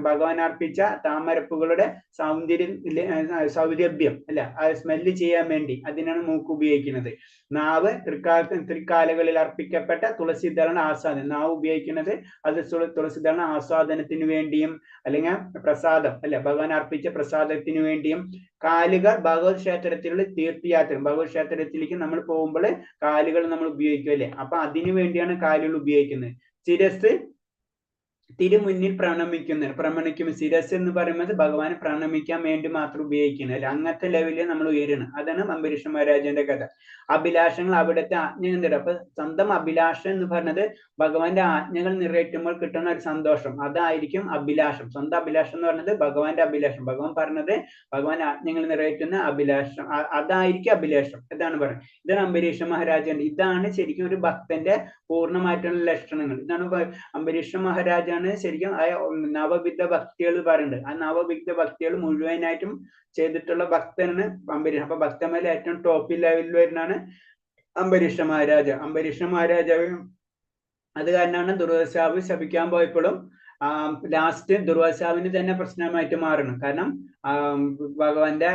ഭഗവാൻ അർപ്പിച്ച താമരപ്പുകളുടെ സൗരഭ്യം അല്ല, അത് സ്മെല്ല് ചെയ്യാൻ വേണ്ടി, അതിനാണ് മൂക്ക് ഉപയോഗിക്കുന്നത്. നാവ് തൃക്കാലകളിൽ അർപ്പിക്കപ്പെട്ട തുളസിദള ആസ്വാദനം, നാവ് ഉപയോഗിക്കുന്നത് അത് തുളസിദള ആസ്വാദനത്തിന് വേണ്ടിയും അല്ലെങ്കിൽ പ്രസാദം അല്ലെ, ഭഗവാൻ അർപ്പിച്ച പ്രസാദത്തിന് വേണ്ടിയും. കാലുകൾ ഭഗവത് ക്ഷേത്രത്തിലുള്ള തീർത്ഥയാത്ര, ഭഗവത് ക്ഷേത്രത്തിലേക്ക് നമ്മൾ പോകുമ്പോൾ കാലുകൾ നമ്മൾ ഉപയോഗിക്കും അല്ലെ, അപ്പൊ അതിനു വേണ്ടിയാണ് കാലുകൾ ഉപയോഗിക്കുന്നത്. ശിരസ് തിരുമുന്നിൽ പ്രണമിക്കും. ശിരസ് എന്ന് പറയുന്നത് ഭഗവാനെ പ്രണമിക്കാൻ വേണ്ടി മാത്രം ഉപയോഗിക്കുന്നത് അല്ലെ, അങ്ങനത്തെ ലെവലിൽ നമ്മൾ ഉയരണം. അതാണ് അംബരീഷ മഹാരാജന്റെ കഥ. അഭിലാഷങ്ങൾ അവിടുത്തെ ആജ്ഞകൾ തരും. അപ്പൊ സ്വന്തം അഭിലാഷം എന്ന് പറഞ്ഞത് ഭഗവാന്റെ ആജ്ഞകൾ നിറവേറ്റുമ്പോൾ കിട്ടുന്ന ഒരു സന്തോഷം, അതായിരിക്കും അഭിലാഷം. സ്വന്തം അഭിലാഷം എന്ന് പറഞ്ഞത് ഭഗവാന്റെ അഭിലാഷം, ഭഗവാൻ പറഞ്ഞത് ഭഗവാൻ ആജ്ഞകൾ നിറവേറ്റുന്ന അഭിലാഷം, അതായിരിക്കും അഭിലാഷം. ഇതാണ് പറയുന്നത്. ഇതാണ് അംബരീഷ മഹാരാജന്റെ. ഇതാണ് ശരിക്കും ഒരു ഭക്തന്റെ പൂർണ്ണമായിട്ടുള്ള ലക്ഷണങ്ങൾ. ഇതാണ് അംബരീഷ മഹാരാജാണ് ശരിക്കും ആ നവവിധ ഭക്തികൾ പറയുന്നുണ്ട്. ആ നവവിധ ഭക്തികൾ മുഴുവനായിട്ടും ചെയ്തിട്ടുള്ള ഭക്തനാണ് അംബരീഷ്. അപ്പൊ ഭക്തന്മാരിൽ ഏറ്റവും ടോപ്പ് ലെവലിൽ വരുന്നതാണ് അംബരീഷ മഹാരാജ. അംബരീഷ മഹാരാജാവ് അത് കാരണമാണ് ദുർവാസാവ് ശപിക്കാൻ പോയപ്പോഴും ലാസ്റ്റ് ദുർവാസാവിന് തന്നെ പ്രശ്നമായിട്ട് മാറണം. കാരണം ഭഗവാന്റെ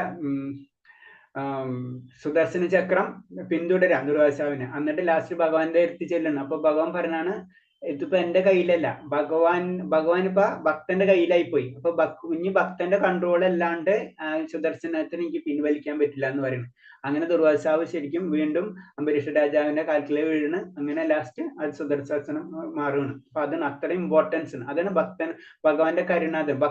സുദർശന ചക്രം പിന്തുടരാം ദുർവാസാവിന്. എന്നിട്ട് ലാസ്റ്റ് ഭഗവാന്റെ അടുത്ത് ചെല്ലണം. അപ്പൊ ഭഗവാൻ പറഞ്ഞാണ് ഇതിപ്പോ എന്റെ കയ്യിലല്ല, ഭഗവാൻ ഇപ്പൊ ഭക്തന്റെ കയ്യിലായി പോയി. അപ്പൊ ഇനി ഭക്തന്റെ കൺട്രോൾ അല്ലാണ്ട് സുദർശനത്തിന് എനിക്ക് പിൻവലിക്കാൻ പറ്റില്ല എന്ന് പറയുന്നു. അങ്ങനെ ദുർവാസാവ് ശരിക്കും വീണ്ടും അംബരീഷ രാജാവിന്റെ കാൽക്കിലെ വീഴുന്നു. അങ്ങനെ ലാസ്റ്റ് അത് സുദർശനം മാറുകയാണ്. അപ്പൊ അതിന് അത്രയും ഇമ്പോർട്ടൻസ് ആണ്. അതാണ് ഭഗവാന്റെ കരുണാദം.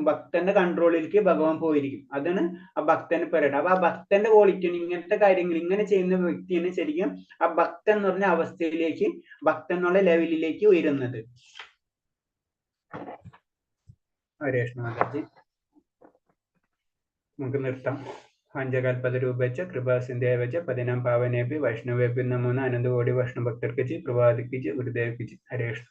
ഭക്തന്റെ കൺട്രോളിലേക്ക് ഭഗവാൻ പോയിരിക്കും. അതാണ് ആ ഭക്തന് പറയട്ടെ. അപ്പൊ ആ ഭക്തന്റെ ക്വാളിറ്റിയാണ് ഇങ്ങനത്തെ കാര്യങ്ങൾ. ഇങ്ങനെ ചെയ്യുന്ന വ്യക്തിയാണ് ശരിക്കും ആ ഭക്തൻ എന്ന് പറഞ്ഞ അവസ്ഥയിലേക്ക്, ഭക്തൻ എന്നുള്ള ലെവലിലേക്ക് ഉയരുന്നത്. ഹരേ കൃഷ്ണ മാതാജി, നമുക്ക് നിർത്താം. പഞ്ചകൽപത രൂപച്ച കൃപാസിന്ധ്യവച്ച പതിനാം പാവനേപി വൈഷ്ണവേപി നമോന അനന്തകോടി വൈഷ്ണവഭക്തർക്ക് പ്രഭാതിക്ക് ഗുരുദേവിക്ക്. ഹരേ കൃഷ്ണ.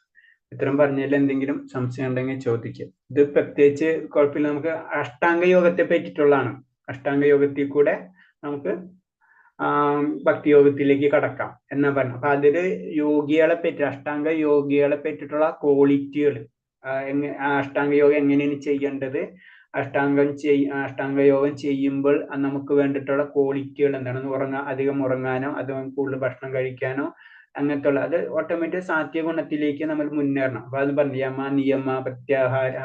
ഇത്രയും പറഞ്ഞതിൽ എന്തെങ്കിലും സംശയം ഉണ്ടെങ്കിൽ ചോദിക്കുക. ഇത് പ്രത്യേകിച്ച് കുഴപ്പമില്ല, നമുക്ക് അഷ്ടാംഗ യോഗത്തെ പറ്റിയിട്ടുള്ളതാണ്. അഷ്ടാംഗ യോഗത്തിൽ കൂടെ നമുക്ക് ഭക്തിയോഗത്തിലേക്ക് കടക്കാം എന്നാ പറഞ്ഞു. അപ്പൊ അതില് യോഗികളെ പറ്റി, അഷ്ടാംഗ യോഗികളെ പറ്റിയിട്ടുള്ള ക്വാളിറ്റികൾ, അഷ്ടാംഗ യോഗം എങ്ങനെയാണ് ചെയ്യേണ്ടത്, അഷ്ടാംഗ യോഗം ചെയ്യുമ്പോൾ നമുക്ക് വേണ്ടിയിട്ടുള്ള ക്വാളിറ്റികൾ എന്താണ്, അധികം ഉറങ്ങാനോ അതോ കൂടുതൽ ഭക്ഷണം കഴിക്കാനോ അങ്ങനത്തെ ഉള്ള, അത് ഓട്ടോമാറ്റിക് സാത്വിക ഗുണത്തിലേക്ക് നമ്മൾ മുന്നേറണം. അപ്പൊ അത് പറഞ്ഞു യമ നിയമ പ്രത്യാഹാര,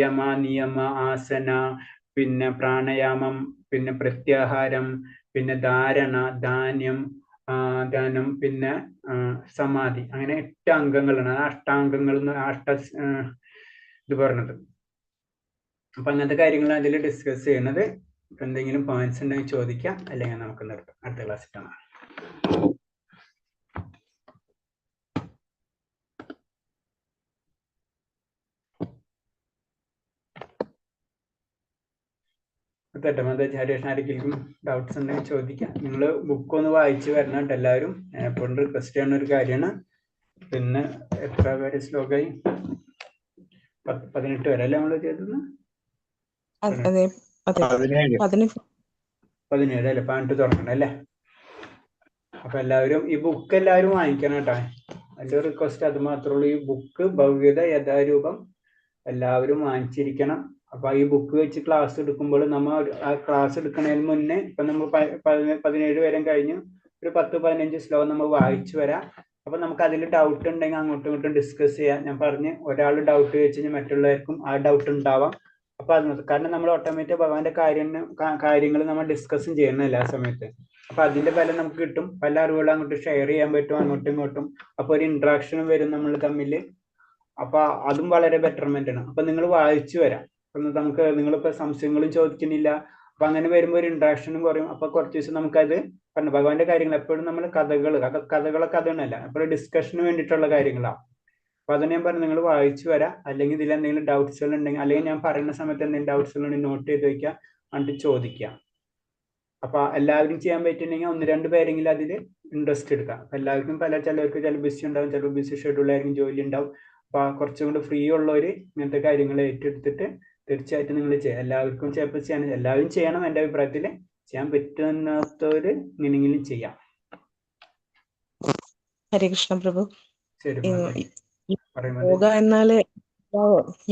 യമ നിയമ ആസന, പിന്നെ പ്രാണായാമം, പിന്നെ പ്രത്യാഹാരം, പിന്നെ ധാരണ, ധ്യാനം, പിന്നെ സമാധി, അങ്ങനെ 8 അംഗങ്ങളാണ്. അഷ്ടാംഗങ്ങൾ ഇത് പറഞ്ഞത്. അപ്പൊ അങ്ങനത്തെ കാര്യങ്ങളാണ് അതിൽ ഡിസ്കസ് ചെയ്യുന്നത്. എന്തെങ്കിലും പോയിന്റ്സ് ഉണ്ടെങ്കിൽ ചോദിക്കാം, അല്ലെങ്കിൽ നമുക്ക് നിർത്താം. അടുത്ത ക്ലാസ്സിൽ കാണാം. ഹരീഷ്, ഡൗട്ട്സ് ഉണ്ടെങ്കിൽ ചോദിക്കാം. നിങ്ങൾ ബുക്ക് ഒന്ന് വായിച്ചു വരണം കേട്ടോ എല്ലാവരും. എപ്പോഴും റിക്വസ്റ്റ് ചെയ്യുന്ന ഒരു കാര്യമാണ്. പിന്നെ എത്ര പേര് ശ്ലോകായി? 18 വരെ അല്ലേ നമ്മൾ ചെയ്തത്? 17 അല്ലേ? 18 തുടങ്ങണം അല്ലേ? അപ്പൊ എല്ലാവരും ഈ ബുക്ക് എല്ലാവരും വാങ്ങിക്കണം കേട്ടോ. എൻ്റെ റിക്വസ്റ്റ് അത് മാത്രമേ ഉള്ളൂ. ഈ ബുക്ക് ഭവ്യത യഥാരൂപം എല്ലാവരും വാങ്ങിച്ചിരിക്കണം. അപ്പൊ ഈ ബുക്ക് വെച്ച് ക്ലാസ് എടുക്കുമ്പോൾ നമ്മൾ ആ ക്ലാസ് എടുക്കുന്നതിന് മുന്നേ ഇപ്പൊ നമ്മൾ 17 വരെ കഴിഞ്ഞ് ഒരു 10-15 ശ്ലോകം നമ്മൾ വായിച്ചു വരാം. അപ്പൊ നമുക്ക് അതിൽ ഡൗട്ട് ഉണ്ടെങ്കിൽ അങ്ങോട്ടും ഇങ്ങോട്ടും ഡിസ്കസ് ചെയ്യാം. ഞാൻ പറഞ്ഞ് ഒരാൾ ഡൗട്ട് വെച്ച് കഴിഞ്ഞാൽ മറ്റുള്ളവർക്കും ആ ഡൗട്ട് ഉണ്ടാവാം. അപ്പൊ അത് കാരണം നമ്മൾ ഓട്ടോമാറ്റിക് ഭഗവാന്റെ കാര്യങ്ങൾ നമ്മൾ ഡിസ്കസും ചെയ്യുന്നില്ല ആ സമയത്ത്. അപ്പൊ അതിന്റെ ഫലം നമുക്ക് കിട്ടും. പല അറിവുകളും അങ്ങോട്ട് ഷെയർ ചെയ്യാൻ പറ്റും അങ്ങോട്ടും ഇങ്ങോട്ടും. അപ്പൊ ഒരു ഇന്ററാക്ഷനും വരും നമ്മൾ തമ്മിൽ. അപ്പൊ അതും വളരെ ബെറ്റർമെന്റ് ആണ്. അപ്പൊ നിങ്ങൾ വായിച്ചു വരാം. നമുക്ക് നിങ്ങളിപ്പോ സംശയങ്ങളും ചോദിക്കുന്നില്ല. അപ്പൊ അങ്ങനെ വരുമ്പോൾ ഒരു ഇന്ററാക്ഷനും കുറയും. അപ്പൊ കുറച്ച് ദിവസം നമുക്കത് പറഞ്ഞു ഭഗവാന്റെ കാര്യങ്ങൾ എപ്പോഴും നമ്മൾ കഥകളൊക്കെ അതൊന്നല്ല, എപ്പോഴും ഡിസ്കഷന് വേണ്ടിയിട്ടുള്ള കാര്യങ്ങളാണ്. അപ്പൊ അത് ഞാൻ പറഞ്ഞു നിങ്ങൾ വായിച്ചു വരാം. അല്ലെങ്കിൽ ഇതിൽ എന്തെങ്കിലും ഡൗട്ട്സുകൾ ഉണ്ടെങ്കിൽ, അല്ലെങ്കിൽ ഞാൻ പറയുന്ന സമയത്ത് എന്തെങ്കിലും ഡൗട്ട്സുകൾ ഉണ്ടെങ്കിൽ നോട്ട് ചെയ്ത് വെക്കുക, എന്നിട്ട് ചോദിക്കാം. അപ്പൊ എല്ലാവരും ചെയ്യാൻ പറ്റുന്നെങ്കിൽ 1-2 പേരെങ്കിലും അതിൽ ഇൻട്രസ്റ്റ് എടുക്കാം. അപ്പൊ എല്ലാവർക്കും ചിലർക്ക് ചില ബിസി ഉണ്ടാവും, ചിലപ്പോൾ ബിസി ഷെഡ്യൂൾ ആയിരിക്കും, ജോലി ഉണ്ടാവും. അപ്പൊ കുറച്ചും കൂടെ ഫ്രീ ഉള്ളവര് ഇങ്ങനത്തെ കാര്യങ്ങൾ ഏറ്റെടുത്തിട്ട് തീർച്ചയായിട്ടും നിങ്ങൾ ചെയ്യാം. എല്ലാവർക്കും ചിലപ്പോൾ എല്ലാവരും ചെയ്യണം. എൻ്റെ അഭിപ്രായത്തിൽ ചെയ്യാൻ പറ്റുന്നവര് ഇങ്ങനെയെങ്കിലും ചെയ്യാം. ഹരേ കൃഷ്ണ പ്രഭു. ശരി,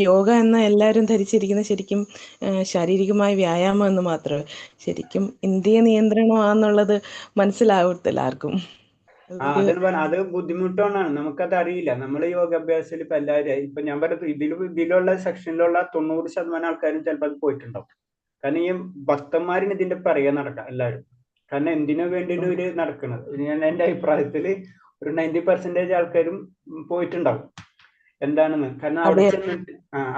യോഗ എന്ന എല്ലാവരും ധരിച്ചിരിക്കുന്ന ശരിക്കും ശാരീരികമായ വ്യായാമം എന്ന് മാത്രമേ, ശരിക്കും ഇന്ദ്രിയ നിയന്ത്രണമാണെന്നുള്ളത് മനസ്സിലാവത്തില്ല ആർക്കും. അത് ബുദ്ധിമുട്ടാണ്. നമുക്കത് അറിയില്ല. നമ്മൾ യോഗാഭ്യാസത്തിൽ ഇപ്പൊ എല്ലാവരും ഇപ്പൊ ഞാൻ പറയുന്നത് ഇതിലുള്ള സെക്ഷനിലുള്ള 90% ആൾക്കാരും ചിലപ്പോൾ അത് പോയിട്ടുണ്ടാവും. കാരണം ഈ ഭക്തന്മാരിന് ഇതിന്റെ പിറകെ നടക്കാം എല്ലാവരും. കാരണം എന്തിനു വേണ്ടിയിട്ട് ഇവര് നടക്കുന്നത്? ഞാൻ എൻ്റെ അഭിപ്രായത്തിൽ ഒരു 90% ആൾക്കാരും പോയിട്ടുണ്ടാവും. എന്താണെന്ന്. കാരണം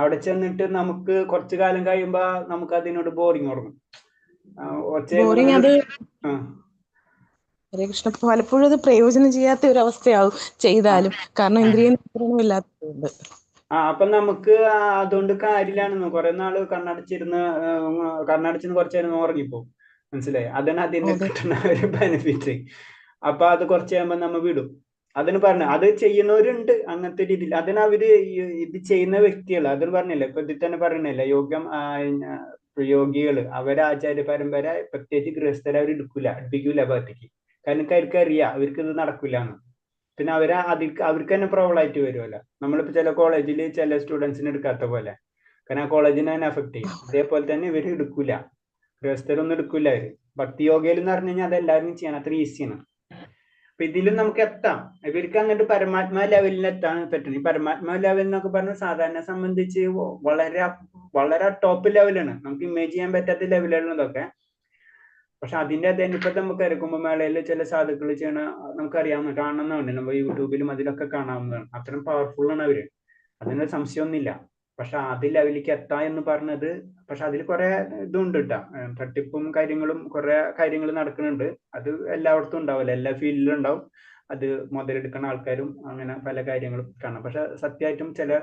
അവിടെ ചെന്നിട്ട് നമുക്ക് കുറച്ചു കാലം കഴിയുമ്പോ നമുക്ക് അതിനോട് ബോറിങ് തുടങ്ങും. ഹരേ കൃഷ്ണ, പലപ്പോഴും അത് പ്രയോജനം ചെയ്യാത്ത ഒരു അവസ്ഥയാവും ചെയ്താലും, കാരണം ഇന്ദ്രിയ നിയന്ത്രണം ഇല്ലാത്തതുകൊണ്ട്. അപ്പൊ നമുക്ക് അതുകൊണ്ട് കാര്യമില്ലാണെന്ന്. കുറെ നാള് കണ്ണടച്ചിരുന്ന് കുറച്ചു നേരം ഉറങ്ങിപ്പോവും. മനസ്സിലായി? അതാണ് അതിന്റെ കിട്ടുന്ന ഒരു ബെനിഫിറ്റ്. അപ്പൊ അത് കുറച്ച് കഴിയുമ്പോ നമ്മ വിടും. അതിന് പറഞ്ഞ അത് ചെയ്യുന്നവരുണ്ട് അങ്ങനത്തെ രീതിയിൽ. അതിന് അവര് ഇത് ചെയ്യുന്ന വ്യക്തികൾ അതിന് പറഞ്ഞില്ല. ഇപ്പൊ ഇതിൽ തന്നെ പറയണില്ല, യോഗികള് അവരെ ആചാര്യ പരമ്പര പ്രത്യേകിച്ച് ഗൃഹസ്ഥരെ അവർ അടുപ്പിക്കൂല ഭാഗത്തേക്ക്. കാരണം അവർക്ക് അറിയാം അവർക്ക് ഇത് നടക്കില്ല എന്ന്. പിന്നെ അവർക്ക് തന്നെ പ്രോബ്ലം ആയിട്ട് വരുമല്ലോ. നമ്മളിപ്പോ ചില കോളേജിൽ ചില സ്റ്റുഡൻസിന് എടുക്കാത്ത പോലെ, കാരണം ആ കോളേജിനെ തന്നെ അഫക്ട് ചെയ്യും. അതേപോലെ തന്നെ ഇവര് എടുക്കൂല, ഗൃഹസ്ഥരൊന്നും എടുക്കൂല. അവര് ഭക്തി യോഗയിൽ എന്ന് പറഞ്ഞു കഴിഞ്ഞാൽ അതെല്ലാവരും ചെയ്യണം, അത്ര ഈസിയാണ്. അപ്പൊ ഇതിലും നമുക്ക് എത്താം. ഇവർക്ക് അങ്ങോട്ട് പരമാത്മാ ലെവലിൽ എത്താൻ പറ്റണം. ഈ പരമാത്മാ ലെവൽ എന്നൊക്കെ പറഞ്ഞാൽ സാധാരണ സംബന്ധിച്ച് വളരെ വളരെ ടോപ്പ് ലെവലാണ്. നമുക്ക് ഇമേജ് ചെയ്യാൻ പറ്റാത്ത ലെവലാണ് ഇതൊക്കെ. പക്ഷെ അതിന്റെ ഇപ്പൊ നമുക്ക് കുംഭമേളയിൽ ചില സാധുക്കൾ ചെയ്യണ നമുക്കറിയാവുന്ന കാണുന്നതാണ്. നമ്മൾ യൂട്യൂബിലും അതിലൊക്കെ കാണാവുന്നതാണ്. അത്രയും പവർഫുൾ ആണ് അവര്, അതിനൊരു സംശയമൊന്നുമില്ല. പക്ഷെ അത് ലെവലിലേക്ക് എത്താ എന്ന് പറഞ്ഞത്, പക്ഷെ അതിൽ കുറെ ഇതുണ്ട് കേട്ടോ, തട്ടിപ്പും കാര്യങ്ങളും കുറെ കാര്യങ്ങൾ നടക്കുന്നുണ്ട്. അത് എല്ലായിടത്തും ഉണ്ടാവില്ല, എല്ലാ ഫീൽഡിലും ഉണ്ടാവും. അത് മുതലെടുക്കുന്ന ആൾക്കാരും അങ്ങനെ പല കാര്യങ്ങളും കാണാം. പക്ഷെ സത്യമായിട്ടും ചില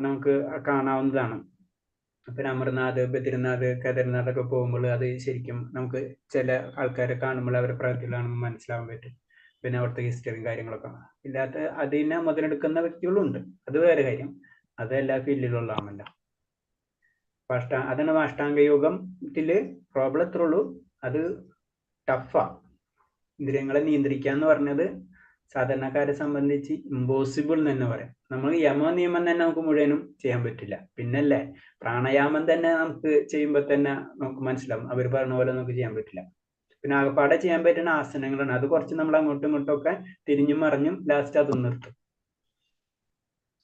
നമുക്ക് കാണാവുന്നതാണ്. പിന്നെ അമർനാഥ്, ബദ്രിനാഥ്, കേദാർനാഥ് ഒക്കെ പോകുമ്പോൾ അത് ശരിക്കും നമുക്ക് ചില ആൾക്കാരെ കാണുമ്പോൾ അവരുടെ പ്രവൃത്തികളാണെന്ന് മനസ്സിലാവാൻ പറ്റും. പിന്നെ അവിടുത്തെ ഹിസ്റ്ററിയും കാര്യങ്ങളൊക്കെ ഇല്ലാത്ത അതിനെ മുതലെടുക്കുന്ന വ്യക്തികളും ഉണ്ട്. അത് വേറെ കാര്യം. അത് എല്ലാ ഫീൽഡിലുള്ളതാണല്ലോ. അതാണ് അഷ്ടാംഗ യോഗത്തില് പ്രോബ്ലം എത്ര ഉള്ളൂ. അത് ടഫാ. ഇന്ദ്രിയങ്ങളെ നിയന്ത്രിക്കുക എന്ന് പറഞ്ഞത് സാധാരണക്കാരെ സംബന്ധിച്ച് ഇമ്പോസിബിൾ എന്ന് തന്നെ പറയാം. നമ്മൾ യമ നിയമം തന്നെ നമുക്ക് മുഴുവനും ചെയ്യാൻ പറ്റില്ല. പിന്നല്ലേ പ്രാണായാമം തന്നെ നമുക്ക് ചെയ്യുമ്പോൾ തന്നെ നമുക്ക് മനസ്സിലാവും അവർ പറഞ്ഞ പോലെ നമുക്ക് ചെയ്യാൻ പറ്റില്ല. പിന്നെ ആകപ്പാടെ ചെയ്യാൻ പറ്റുന്ന ആസനങ്ങളാണ്. അത് കുറച്ച് നമ്മൾ അങ്ങോട്ടും ഇങ്ങോട്ടും ഒക്കെ തിരിഞ്ഞും മറിഞ്ഞും ലാസ്റ്റ് അത് നിർത്തും.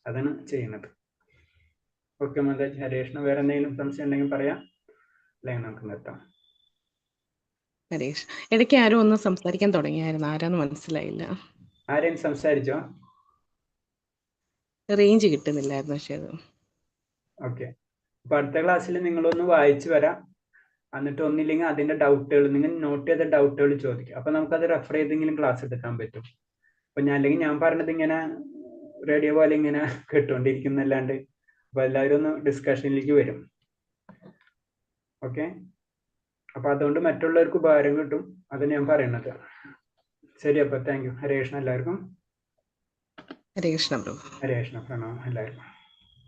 അതാണ് ചെയ്യുന്നത്. ഓക്കെ മന്ദാജ്, ഹരേഷ്ണ വേറെ എന്തെങ്കിലും സംശയം ഉണ്ടെങ്കിൽ പറയാം, അല്ലെങ്കിൽ നമുക്ക് നിർത്താം. ഹരീഷ്, ഇടയ്ക്ക് ആരോ ഒന്ന് സംസാരിക്കാൻ തുടങ്ങിയായിരുന്നു, ആരാന്ന് മനസ്സിലായില്ല. ആരെയും സംസാരിച്ചോ? റേഞ്ച് കിട്ടുന്നില്ലായിരുന്നു. പക്ഷേ അത് ഓക്കെ. അപ്പൊ അടുത്ത ക്ലാസ്സിൽ നിങ്ങളൊന്ന് വായിച്ചു വരാം. എന്നിട്ട് ഒന്നില്ലെങ്കിൽ അതിന്റെ ഡൗട്ടുകൾ നിങ്ങൾ നോട്ട് ചെയ്ത ഡൗട്ടുകൾ ചോദിക്കും. അപ്പൊ നമുക്കത് റെഫർ ചെയ്തെങ്കിലും ക്ലാസ് എടുക്കാൻ പറ്റും. അപ്പൊ അല്ലെങ്കിൽ ഞാൻ പറഞ്ഞത് ഇങ്ങനെ റേഡിയോ പോലെ ഇങ്ങനെ കേട്ടുകൊണ്ടിരിക്കുന്നല്ലാണ്ട് അപ്പൊ എല്ലാവരും ഒന്ന് ഡിസ്കഷനിലേക്ക് വരും. ഓക്കെ. അപ്പൊ അതുകൊണ്ട് മറ്റുള്ളവർക്ക് ഉപകാരം കിട്ടും, അത് ഞാൻ പറയണത്. ശരി, അപ്പൊ താങ്ക് യു. ഹരേഷ്ണ എല്ലാവർക്കും. ഹരേഷ്ണ ബ്രോ. ഹരേഷ്ണ പ്രണാമം എല്ലാവർക്കും.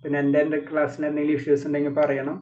പിന്നെ എൻ്റെ ക്ലാസ്സിൽ എന്തെങ്കിലും ഇഷ്യൂസ് ഉണ്ടെങ്കിൽ പറയണം.